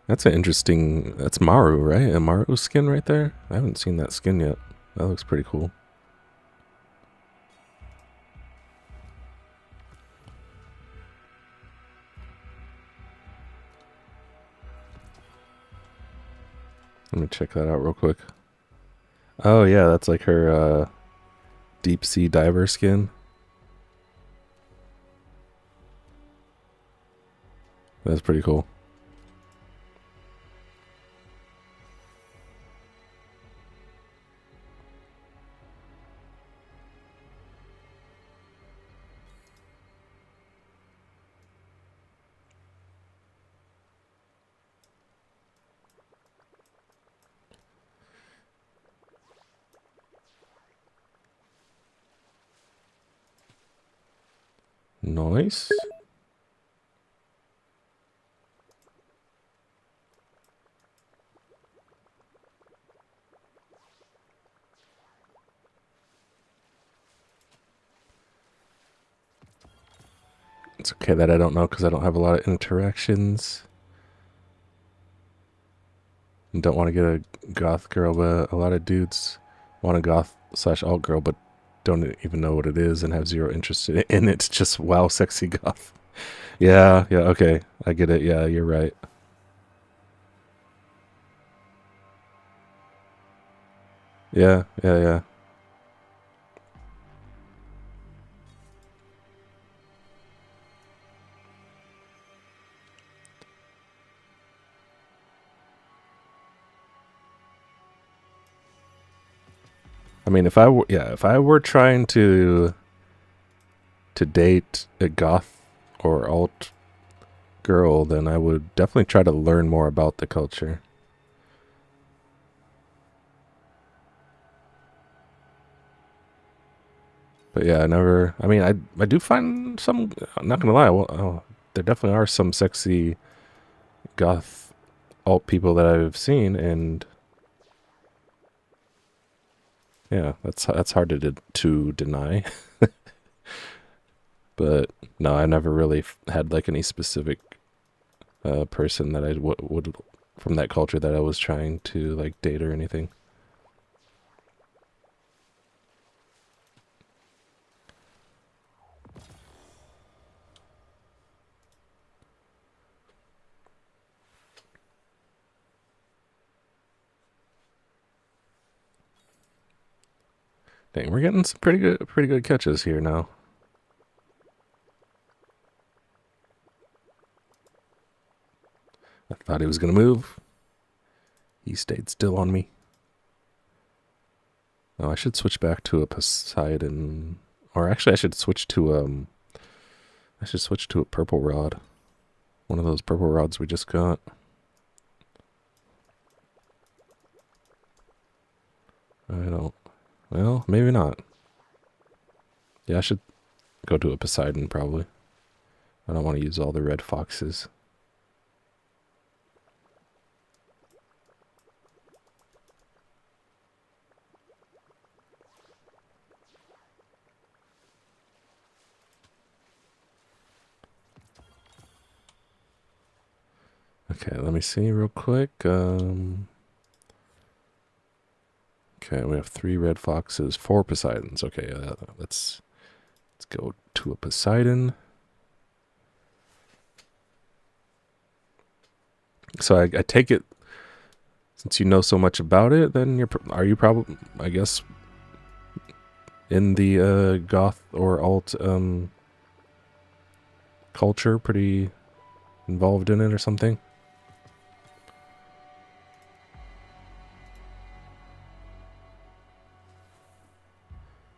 That's an interesting. That's Maru, right? A Maru skin right there. I haven't seen that skin yet. That looks pretty cool. Let me check that out real quick. Oh yeah, that's like her deep sea diver skin. That's pretty cool. Nice. It's okay that I don't know because I don't have a lot of interactions. And don't want to get a goth girl, but a lot of dudes want a goth slash alt girl, but don't even know what it is and have zero interest in it. Just wow, sexy goth. Yeah, okay. I get it. Yeah, you're right. Yeah. I mean, if I were trying to date a goth or alt girl, then I would definitely try to learn more about the culture. But yeah, I never. I mean, I do find some. I'm not gonna lie. There definitely are some sexy goth alt people that I've seen, and yeah, that's hard to deny. But no, I never really had like any specific person that I would from that culture that I was trying to like date or anything. Dang, we're getting some pretty good catches here now. I thought he was gonna move. He stayed still on me. Oh, I should switch back to a Poseidon, or actually, I should switch to a purple rod. One of those purple rods we just got. I don't. Well, maybe not. Yeah, I should go to a Poseidon probably. I don't want to use all the red foxes. Okay, let me see real quick. Okay, we have 3 red foxes, 4 Poseidons. Okay, let's go to a Poseidon. So I take it, since you know so much about it, then are you probably, I guess, in the goth or alt culture, pretty involved in it or something?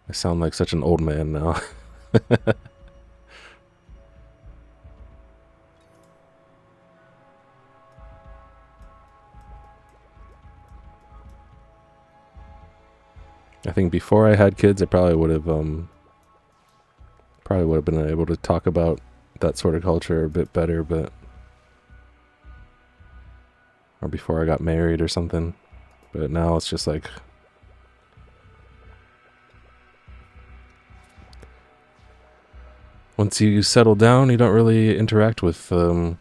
I sound like such an old man now. I think before I had kids, I probably would have been able to talk about that sort of culture a bit better, but or before I got married or something. But now it's just like once you settle down, you don't really interact with a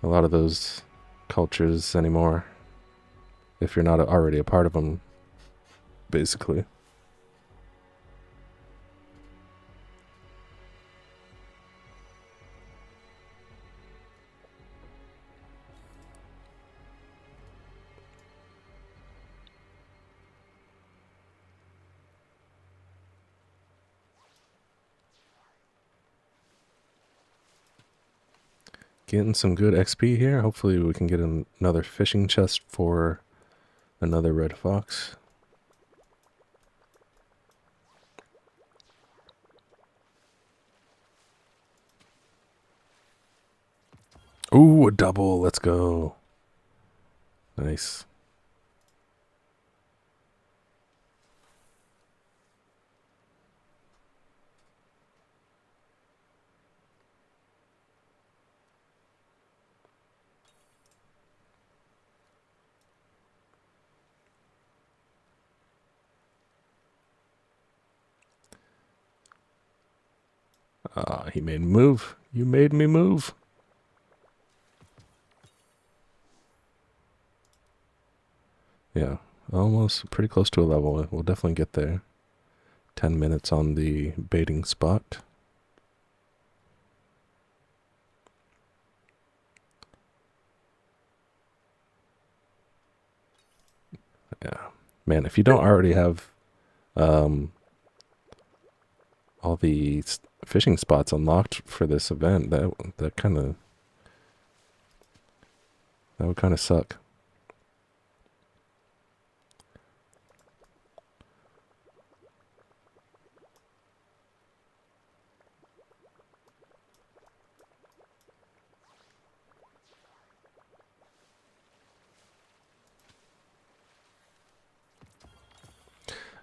lot of those cultures anymore. If you're not already a part of them, basically. Getting some good XP here. Hopefully we can get another fishing chest for another red fox. Ooh, a double. Let's go. Nice. He made me move. You made me move. Yeah, almost pretty close to a level. We'll definitely get there. 10 minutes on the baiting spot. Yeah. Man, if you don't already have all the fishing spots unlocked for this event, that would kind of suck.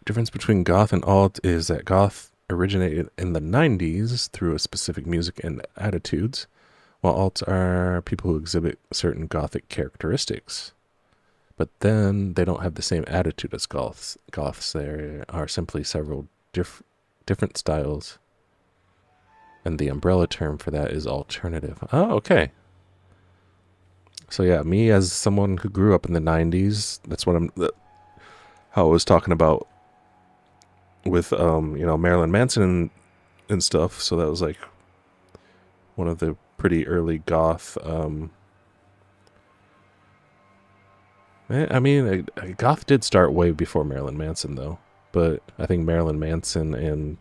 Difference between goth and alt is that goth originated in the 90s through a specific music and attitudes, while alts are people who exhibit certain gothic characteristics. But then they don't have the same attitude as goths. Goths, there are simply several different styles, and the umbrella term for that is alternative. Oh, okay. So yeah, me as someone who grew up in the 90s, that's what how I was talking about with Marilyn Manson and stuff. So that was like one of the pretty early goth. I mean, goth did start way before Marilyn Manson though, but I think Marilyn Manson and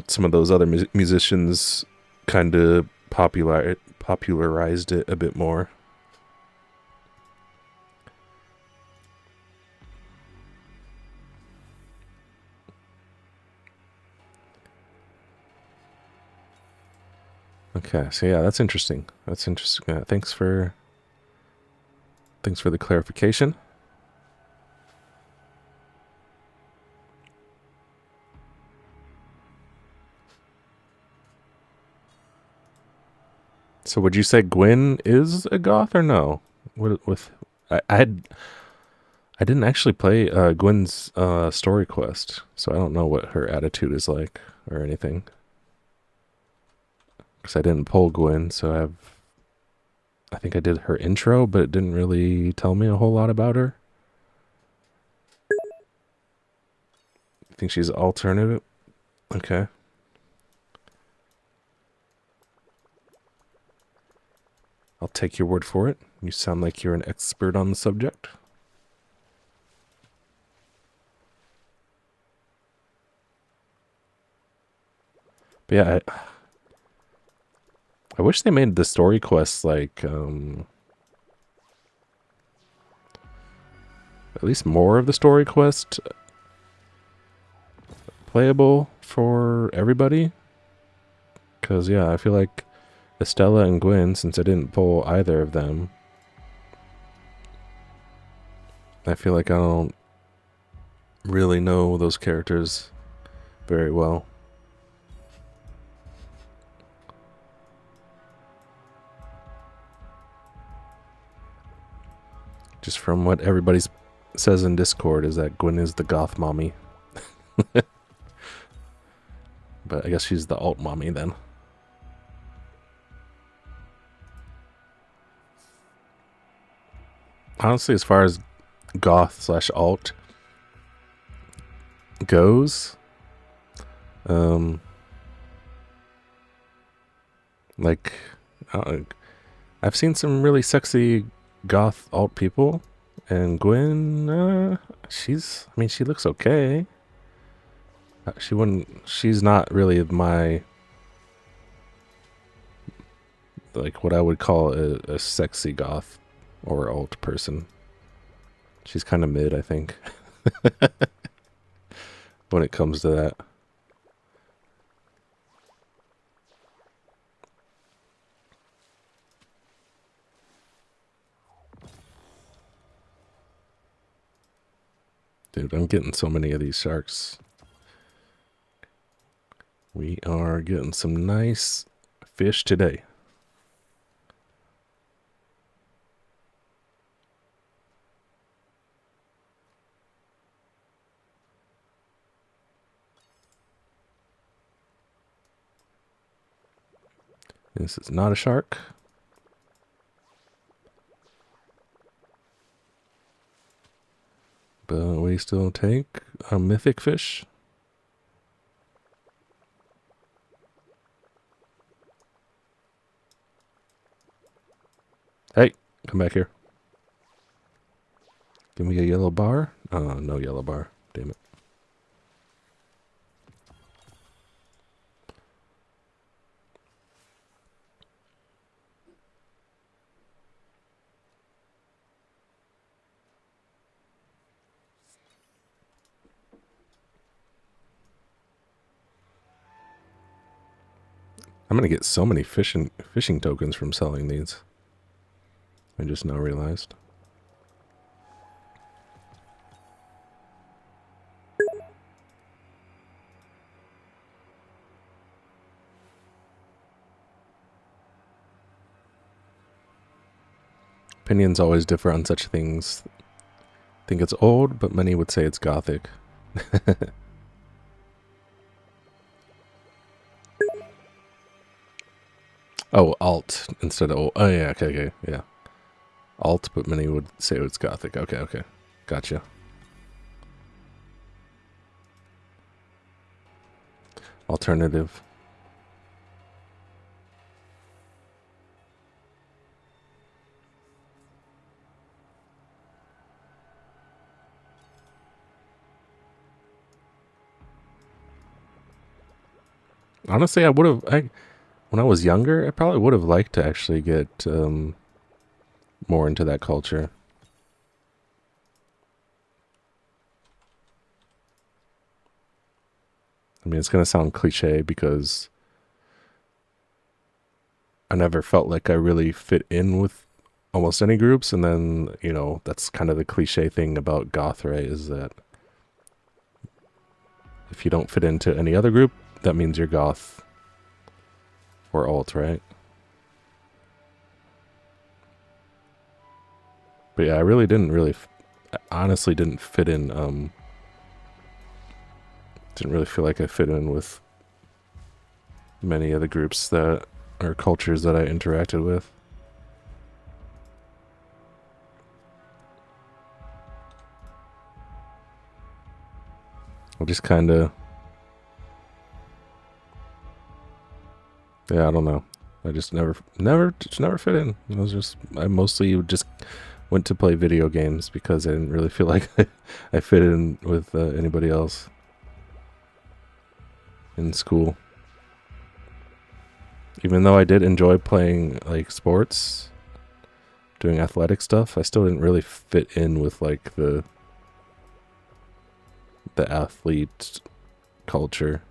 some of those other musicians kind of popularized it a bit more. Okay, so yeah, that's interesting. That's interesting. Thanks for the clarification. So would you say Gwen is a goth or no? With I didn't actually play Gwen's story quest, so I don't know what her attitude is like or anything. Because I didn't pull Gwen, so I think I did her intro, but it didn't really tell me a whole lot about her. You think she's alternative? Okay. I'll take your word for it. You sound like you're an expert on the subject. But yeah, I wish they made the story quests like at least more of the story quest playable for everybody. Because yeah, I feel like Estella and Gwen, since I didn't pull either of them, I feel like I don't really know those characters very well. Just from what everybody says in Discord is that Gwen is the goth mommy. But I guess she's the alt mommy then. Honestly, as far as goth / alt goes, like I've seen some really sexy goth alt people, and Gwen, she looks okay. She's not really my, like, what I would call a sexy goth or alt person. She's kind of mid, I think, when it comes to that. Dude, I'm getting so many of these sharks. We are getting some nice fish today. This is not a shark. But we still take a mythic fish. Hey, come back here. Give me a yellow bar. Oh, no yellow bar. Damn it. I'm gonna get so many fishing tokens from selling these. I just now realized. Opinions always differ on such things. Think it's old, but many would say it's gothic. Oh, alt instead of old. Oh, yeah, okay, yeah. Alt, but many would say it's gothic. Okay. Gotcha. Alternative. Honestly, I would have. When I was younger, I probably would have liked to actually get more into that culture. I mean, it's gonna sound cliche because I never felt like I really fit in with almost any groups, and then, you know, that's kind of the cliche thing about goth, right? Is that if you don't fit into any other group, that means you're goth or alt, right? But yeah, I really didn't I honestly didn't fit in, didn't really feel like I fit in with many of the groups that, or cultures that I interacted with. I just kind of, yeah, I don't know. I just never fit in. I mostly just went to play video games because I didn't really feel like I fit in with anybody else in school. Even though I did enjoy playing like sports, doing athletic stuff, I still didn't really fit in with like the athlete culture.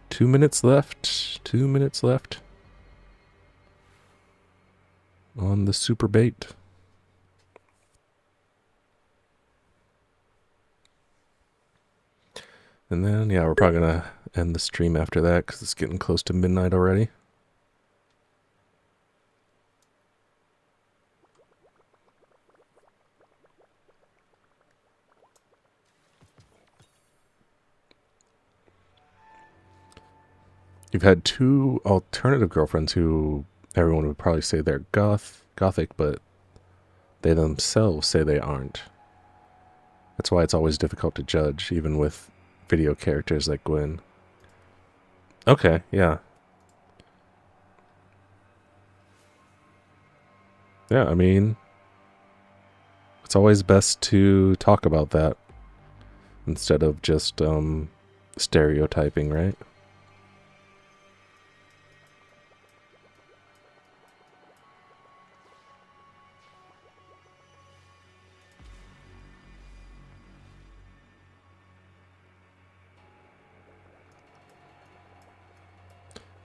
Two minutes left on the super bait. And then, yeah, we're probably going to end the stream after that because it's getting close to midnight already. You've had two alternative girlfriends who everyone would probably say they're gothic, but they themselves say they aren't. That's why it's always difficult to judge, even with video characters like Gwen. Okay, yeah. Yeah, I mean, it's always best to talk about that instead of just stereotyping, right?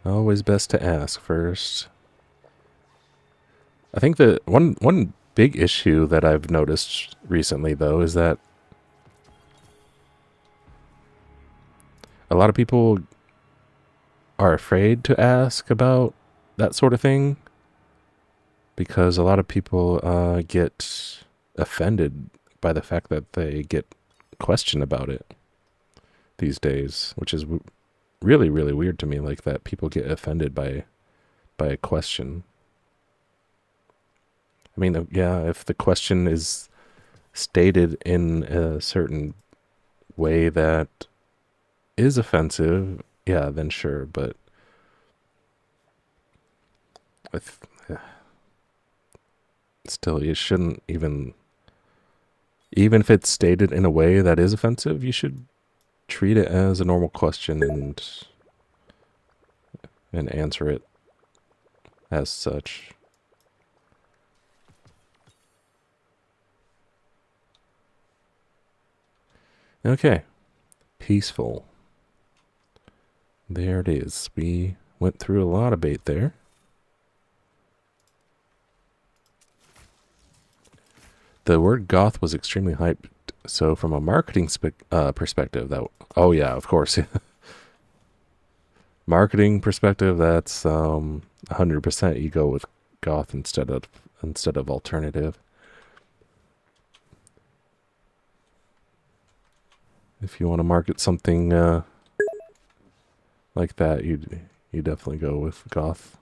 Always best to ask first. I think that one big issue that I've noticed recently, though, is that a lot of people are afraid to ask about that sort of thing because a lot of people get offended by the fact that they get questioned about it these days, which is really, really weird to me, like that people get offended by a question. I mean, yeah, if the question is stated in a certain way that is offensive, yeah, then sure, but if, still, you shouldn't even if it's stated in a way that is offensive, you should treat it as a normal question and answer it as such. Okay. Peaceful. There it is. We went through a lot of bait there. The word goth was extremely hyped. So from a marketing perspective, that... Oh, yeah, of course. Marketing perspective, that's 100% you go with goth instead of alternative. If you want to market something like that, you definitely go with goth.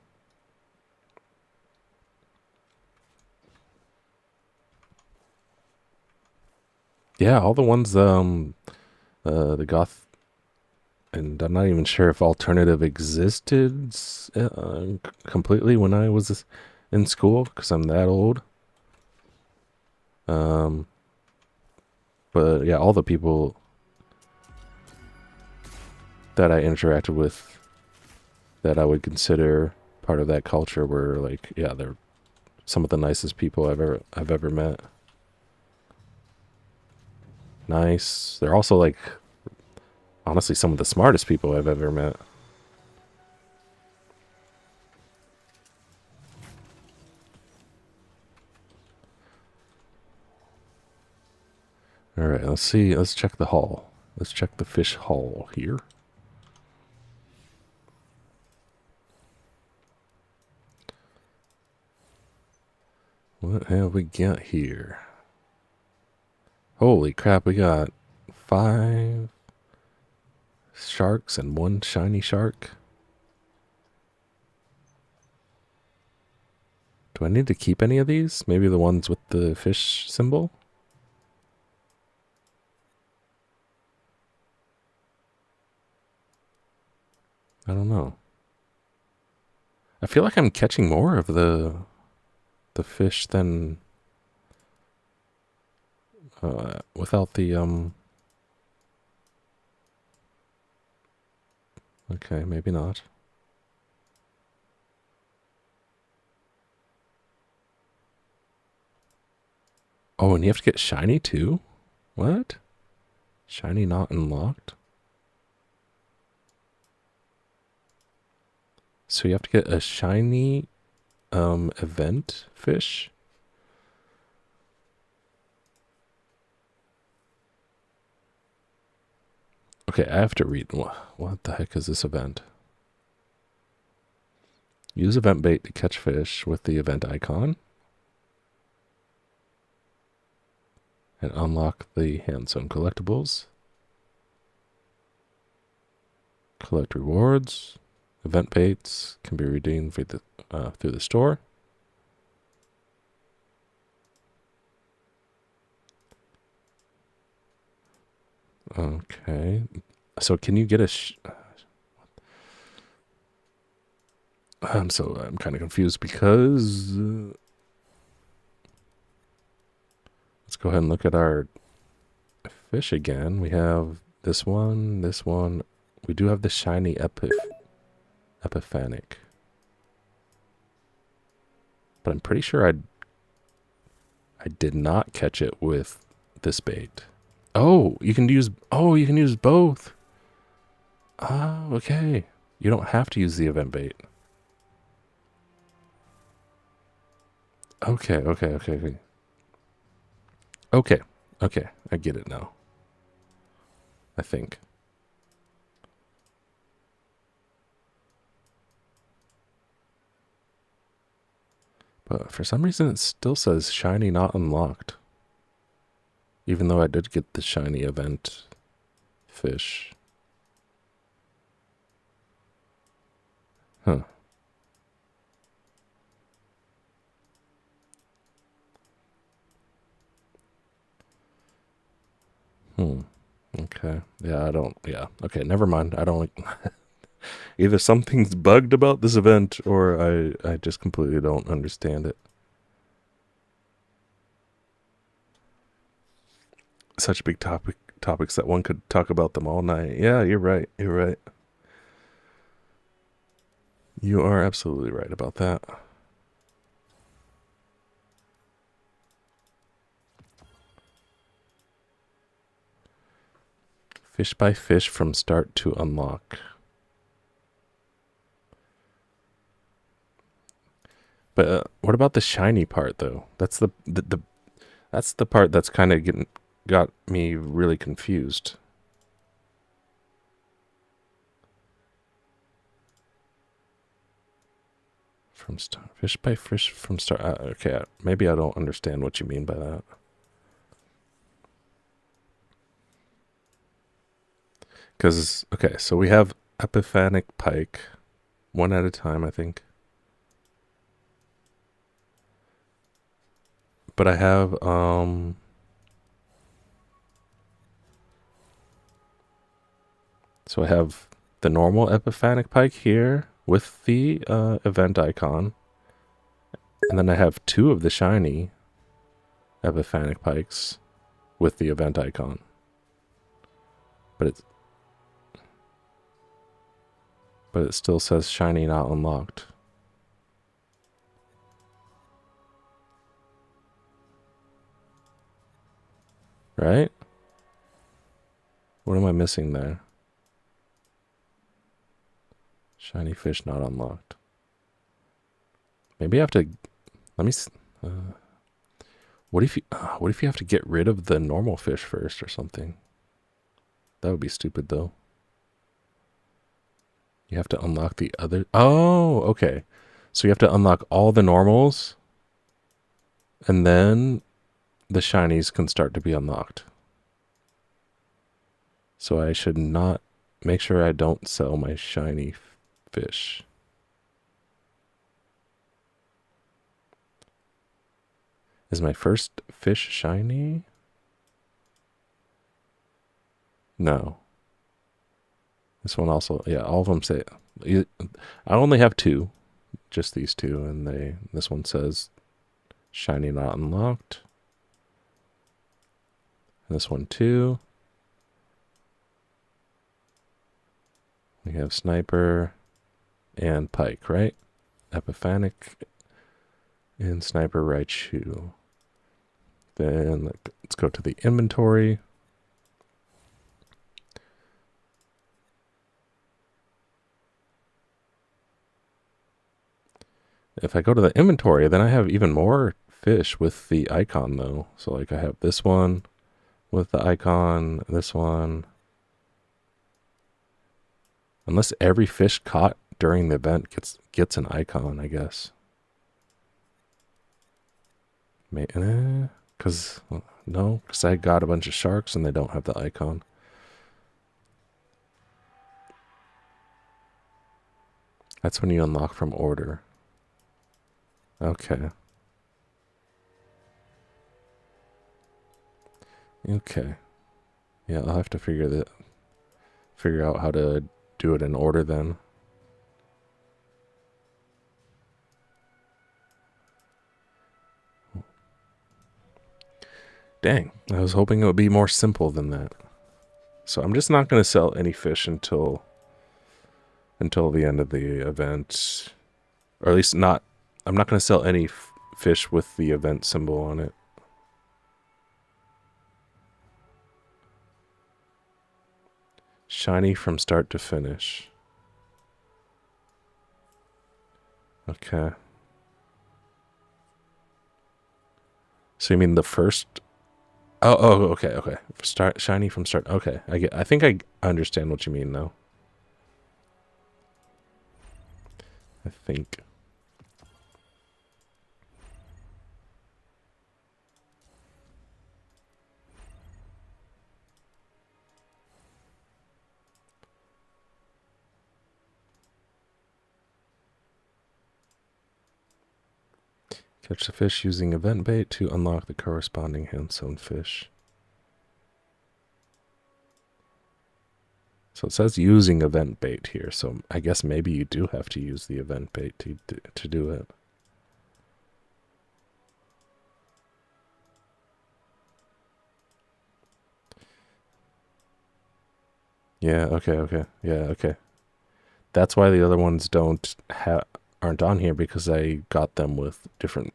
Yeah, all the ones the goth, and I'm not even sure if alternative existed completely when I was in school because I'm that old. But yeah, all the people that I interacted with that I would consider part of that culture were like, yeah, they're some of the nicest people I've ever met. Nice. They're also like honestly some of the smartest people I've ever met. All right, let's see. Let's check the hall. Let's check the fish hall here. What have we got here? Holy crap, we got 5 sharks and 1 shiny shark. Do I need to keep any of these? Maybe the ones with the fish symbol? I don't know. I feel like I'm catching more of the fish than without the okay, maybe not. Oh, and you have to get shiny too? What? Shiny not unlocked? So you have to get a shiny event fish? Okay, I have to read. What the heck is this event? Use event bait to catch fish with the event icon. And unlock the hand sewn collectibles. Collect rewards. Event baits can be redeemed through the store. Okay. So can you get a... I'm kind of confused because... let's go ahead and look at our fish again. We have this one, this one. We do have the shiny epiphanic. But I'm pretty sure I did not catch it with this bait. Oh, you can use both. Ah, okay. You don't have to use the event bait. Okay. Okay, I get it now. I think. But for some reason it still says shiny not unlocked. Even though I did get the shiny event fish. Huh. Okay. Yeah, I don't. Yeah. Okay, never mind. I don't. Either something's bugged about this event or I just completely don't understand it. Such big topics that one could talk about them all night. Yeah, you're right. You're right. You are absolutely right about that. Fish by fish from start to unlock. But what about the shiny part though? That's the that's the part that's kind of got me really confused. From start, fish by fish from start. Okay, maybe I don't understand what you mean by that. Because okay, so we have epiphanic pike, one at a time, I think. But I have so I have the normal epiphanic pike here with the event icon, and then I have two of the shiny epiphanic pikes with the event icon. But it still says shiny not unlocked. Right? What am I missing there? Shiny fish not unlocked. Maybe I have to. Let me. What if you have to get rid of the normal fish first or something? That would be stupid though. You have to unlock the other. Oh, okay. So you have to unlock all the normals, and then the shinies can start to be unlocked. So I should not make sure I don't sell my shiny fish. Is my first fish shiny? No. This one also, yeah, all of them say, I only have two, just these two, and this one says shiny not unlocked. And this one too. We have sniper and pike, right? Epiphanic and sniper Raichu. Then let's go to the inventory. If I go to the inventory, then I have even more fish with the icon though. So like I have this one with the icon, this one. Unless every fish caught during the event gets an icon, I guess. Because no, because I got a bunch of sharks and they don't have the icon. That's when you unlock from order. Okay. Okay. Yeah, I'll have to figure out how to do it in order then. Dang, I was hoping it would be more simple than that. So I'm just not going to sell any fish until the end of the event. Or at least not, I'm not going to sell any fish with the event symbol on it. Shiny from start to finish. Okay. So you mean the first? Oh, okay. Start shiny from start. Okay, I think I understand what you mean now. I think. Catch the fish using event bait to unlock the corresponding hand-sewn fish. So it says using event bait here, so I guess maybe you do have to use the event bait to do it. Yeah, okay. Yeah, okay. That's why the other ones aren't on here, because I got them with different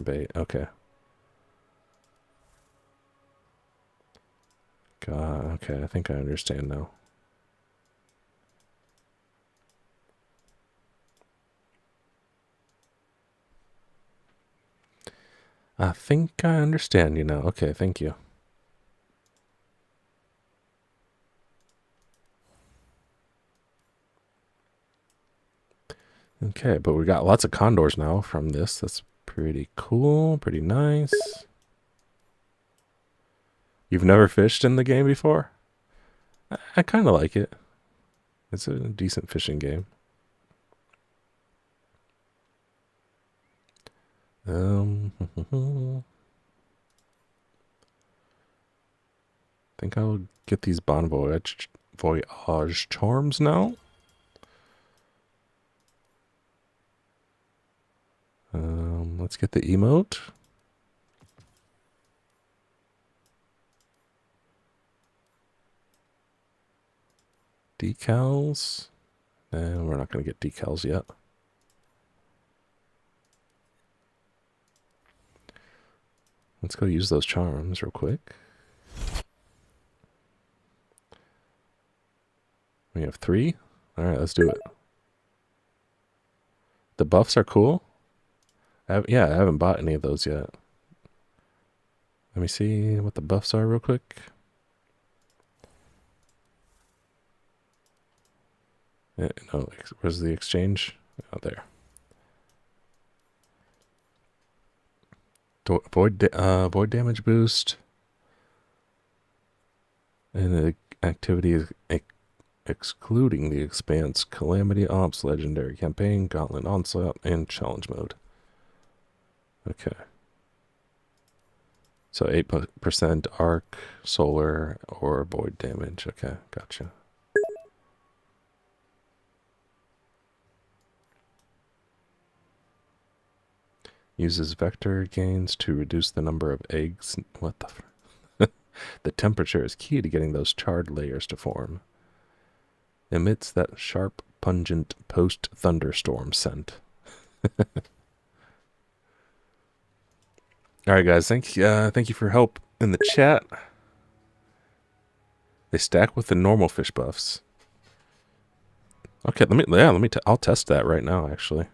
bait. Okay. Okay, I think I understand now. I think I understand you now. Okay, thank you. Okay, but we got lots of condors now from this. That's pretty cool, pretty nice. You've never fished in the game before? I kind of like it. It's a decent fishing game. Think I'll get these Bon Voyage charms now. Let's get the emote. Decals. And we're not going to get decals yet. Let's go use those charms real quick. We have 3. All right, let's do it. The buffs are cool. Yeah, I haven't bought any of those yet. Let me see what the buffs are real quick. No, where's the exchange? Oh, there. Void damage boost. And the activity is excluding the expanse, Calamity Ops, Legendary Campaign, Gauntlet Onslaught, and Challenge Mode. Okay. So 8% arc, solar, or void damage. Okay, gotcha. Uses vector gains to reduce the number of eggs. What the? The temperature is key to getting those charred layers to form. Emits that sharp, pungent post-thunderstorm scent. All right, guys. Thank you for help in the chat. They stack with the normal fish buffs. Okay, I'll test that right now. Actually,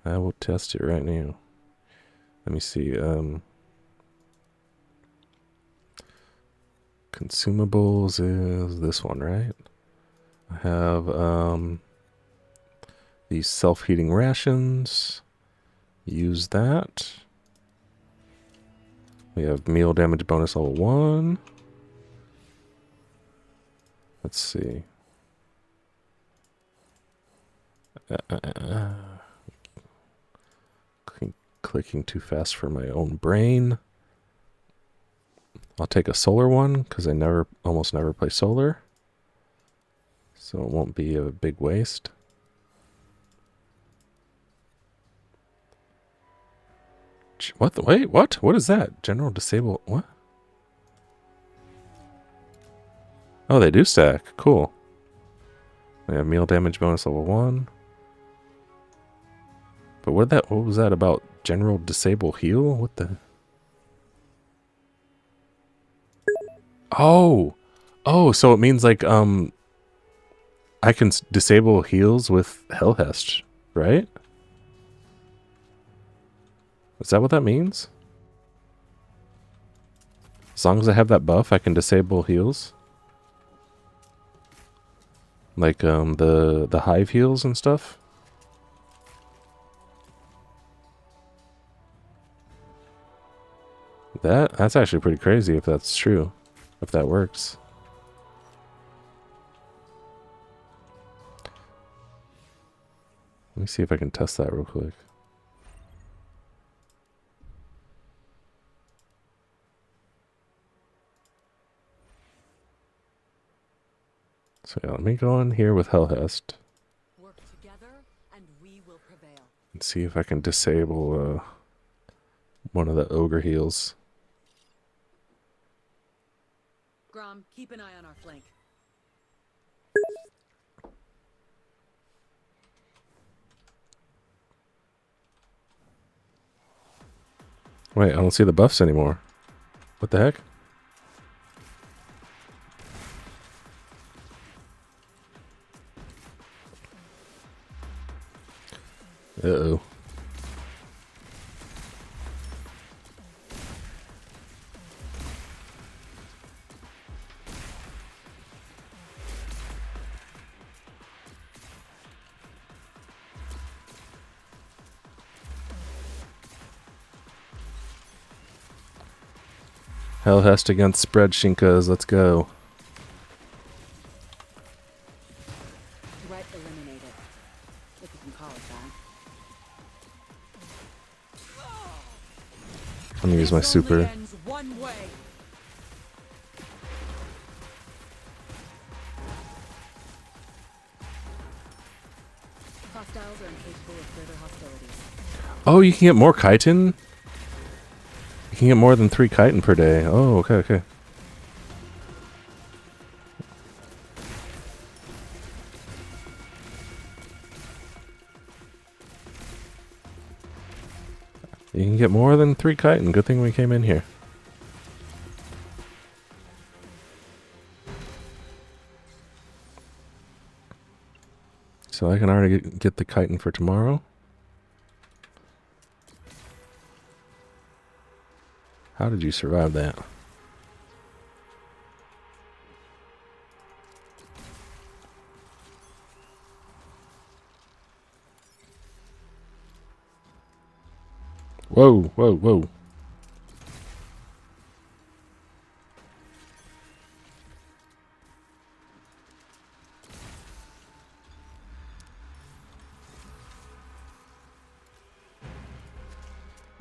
I will test it right now. Let me see. Consumables is this one, right? I have these self-heating rations. Use that. We have meal damage bonus level 1. Let's see. Clicking too fast for my own brain. I'll take a solar one because I almost never play solar. So it won't be a big waste. What the wait, what? What is that? General disable what? Oh, they do stack. Cool. We have meal damage bonus level 1. But what was that about? General disable heal? What the? Oh. Oh, so it means like I can disable heals with Hellhest, right? Is that what that means? As long as I have that buff, I can disable heals. Like the hive heals and stuff. That's actually pretty crazy if that's true. If that works. Let me see if I can test that real quick. So yeah, let me go in here with Hellhest Work together, and we will prevail. and see if I can disable one of the ogre heals. Grom, keep an eye on our flank. Wait, I don't see the buffs anymore. What the heck? Uh-oh. Hellhest against spread Shinkas. Let's go. Threat eliminated. If you can call it that. I'm gonna use my This only super. ends one way. Hostiles are incapable of further hostilities. Oh, you can get more chitin? You can get more than 3 chitin per day. Oh, okay, okay. You can get more than 3 chitin. Good thing we came in here. So I can already get the chitin for tomorrow. How did you survive that? Whoa, whoa, whoa.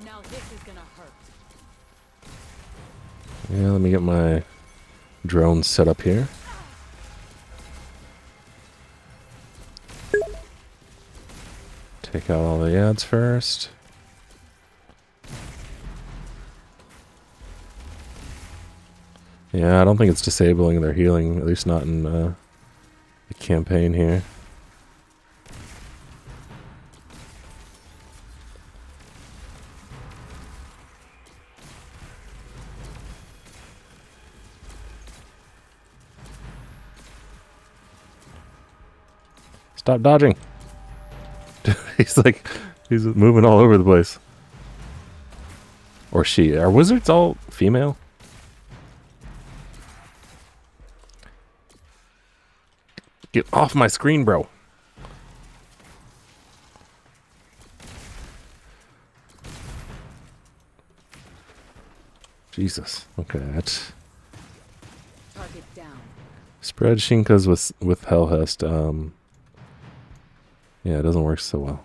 Now this is gonna hurt. Yeah, let me get my drone set up here. Take out all the ads first. Yeah, I don't think it's disabling their healing, at least not in the campaign here. Stop dodging. He's like, he's moving all over the place. Or she. Are wizards all female? Get off my screen, bro. Jesus. Okay, that's... Target down. Spread Shinkas with Hellhest. Yeah, it doesn't work so well.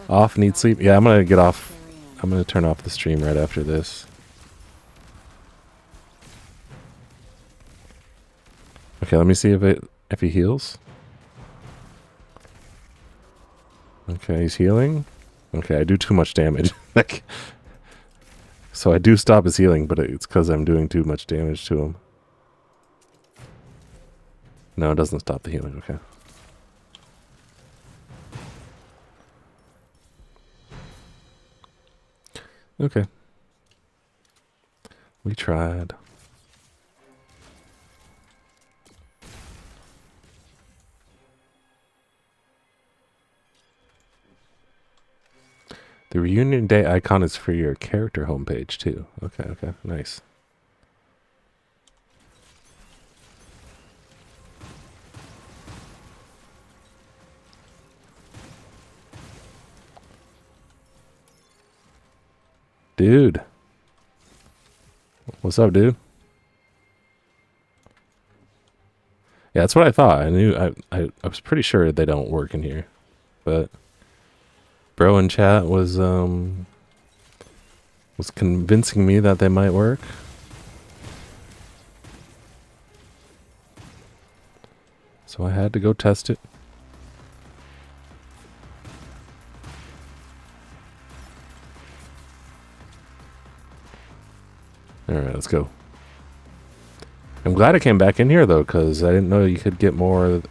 Off, need sleep. Yeah, I'm gonna get off. I'm gonna turn off the stream right after this. Okay, let me see if he heals. Okay, he's healing. Okay, I do too much damage. Like, so I do stop his healing, but it's because I'm doing too much damage to him. No, it doesn't stop the healing. Okay. Okay. We tried. The reunion day icon is for your character homepage too. Okay, okay, nice. Dude. What's up, dude? Yeah, that's what I thought. I knew I was pretty sure they don't work in here. But bro in chat was convincing me that they might work. So I had to go test it. Alright, let's go. I'm glad I came back in here though, because I didn't know you could get more of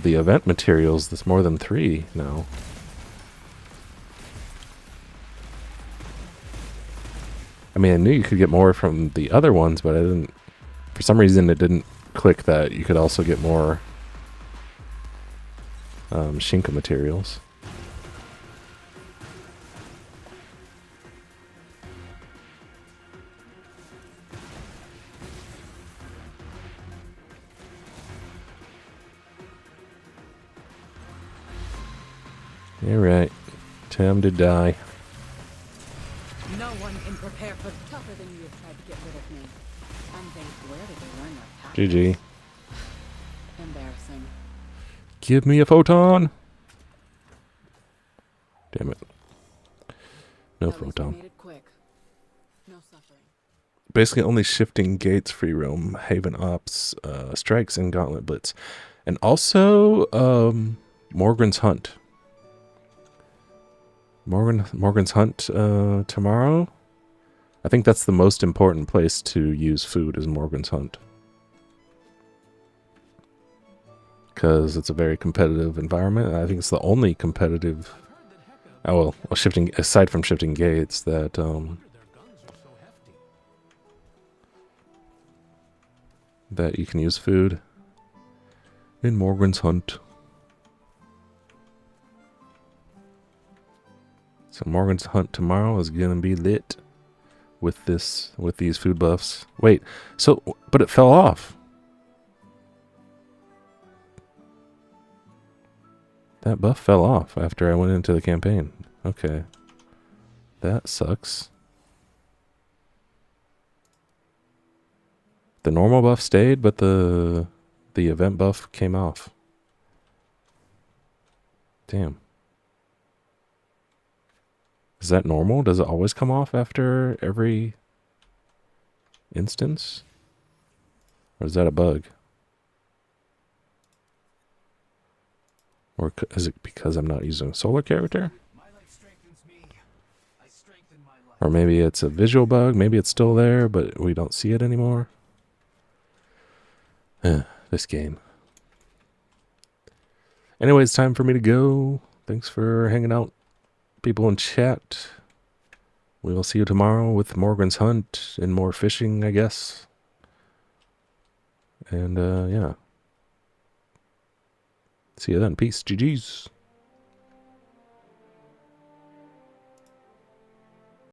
the event materials. There's more than 3 now. I mean, I knew you could get more from the other ones, but I didn't... For some reason, it didn't click that you could also get more Shinka materials. Alright. Time to die. No one can prepare for tougher than you have tried to get rid of me. And where did they learn their tactics? GG. Embarrassing. Give me a photon! Damn it. No At least we photon. made it quick. No suffering. Basically only shifting gates, free roam, haven ops, strikes, and gauntlet blitz. And also, Morgan's Hunt. Morgan's Hunt tomorrow. I think that's the most important place to use food is Morgan's Hunt. Because it's a very competitive environment. I think it's the only competitive... Oh, well, shifting, aside from shifting gates, that... that you can use food in Morgan's Hunt. So Morgan's Hunt tomorrow is gonna be lit with these food buffs. Wait, so but it fell off. That buff fell off after I went into the campaign. Okay. That sucks. The normal buff stayed, but the event buff came off. Damn. Is that normal? Does it always come off after every instance? Or is that a bug? Or is it because I'm not using a solar character? Or maybe it's a visual bug. Maybe it's still there, but we don't see it anymore. This game. Anyway, it's time for me to go. Thanks for hanging out, people in chat. We will see you tomorrow with Morgan's Hunt and more fishing, I guess. And, yeah. See you then. Peace. GG's.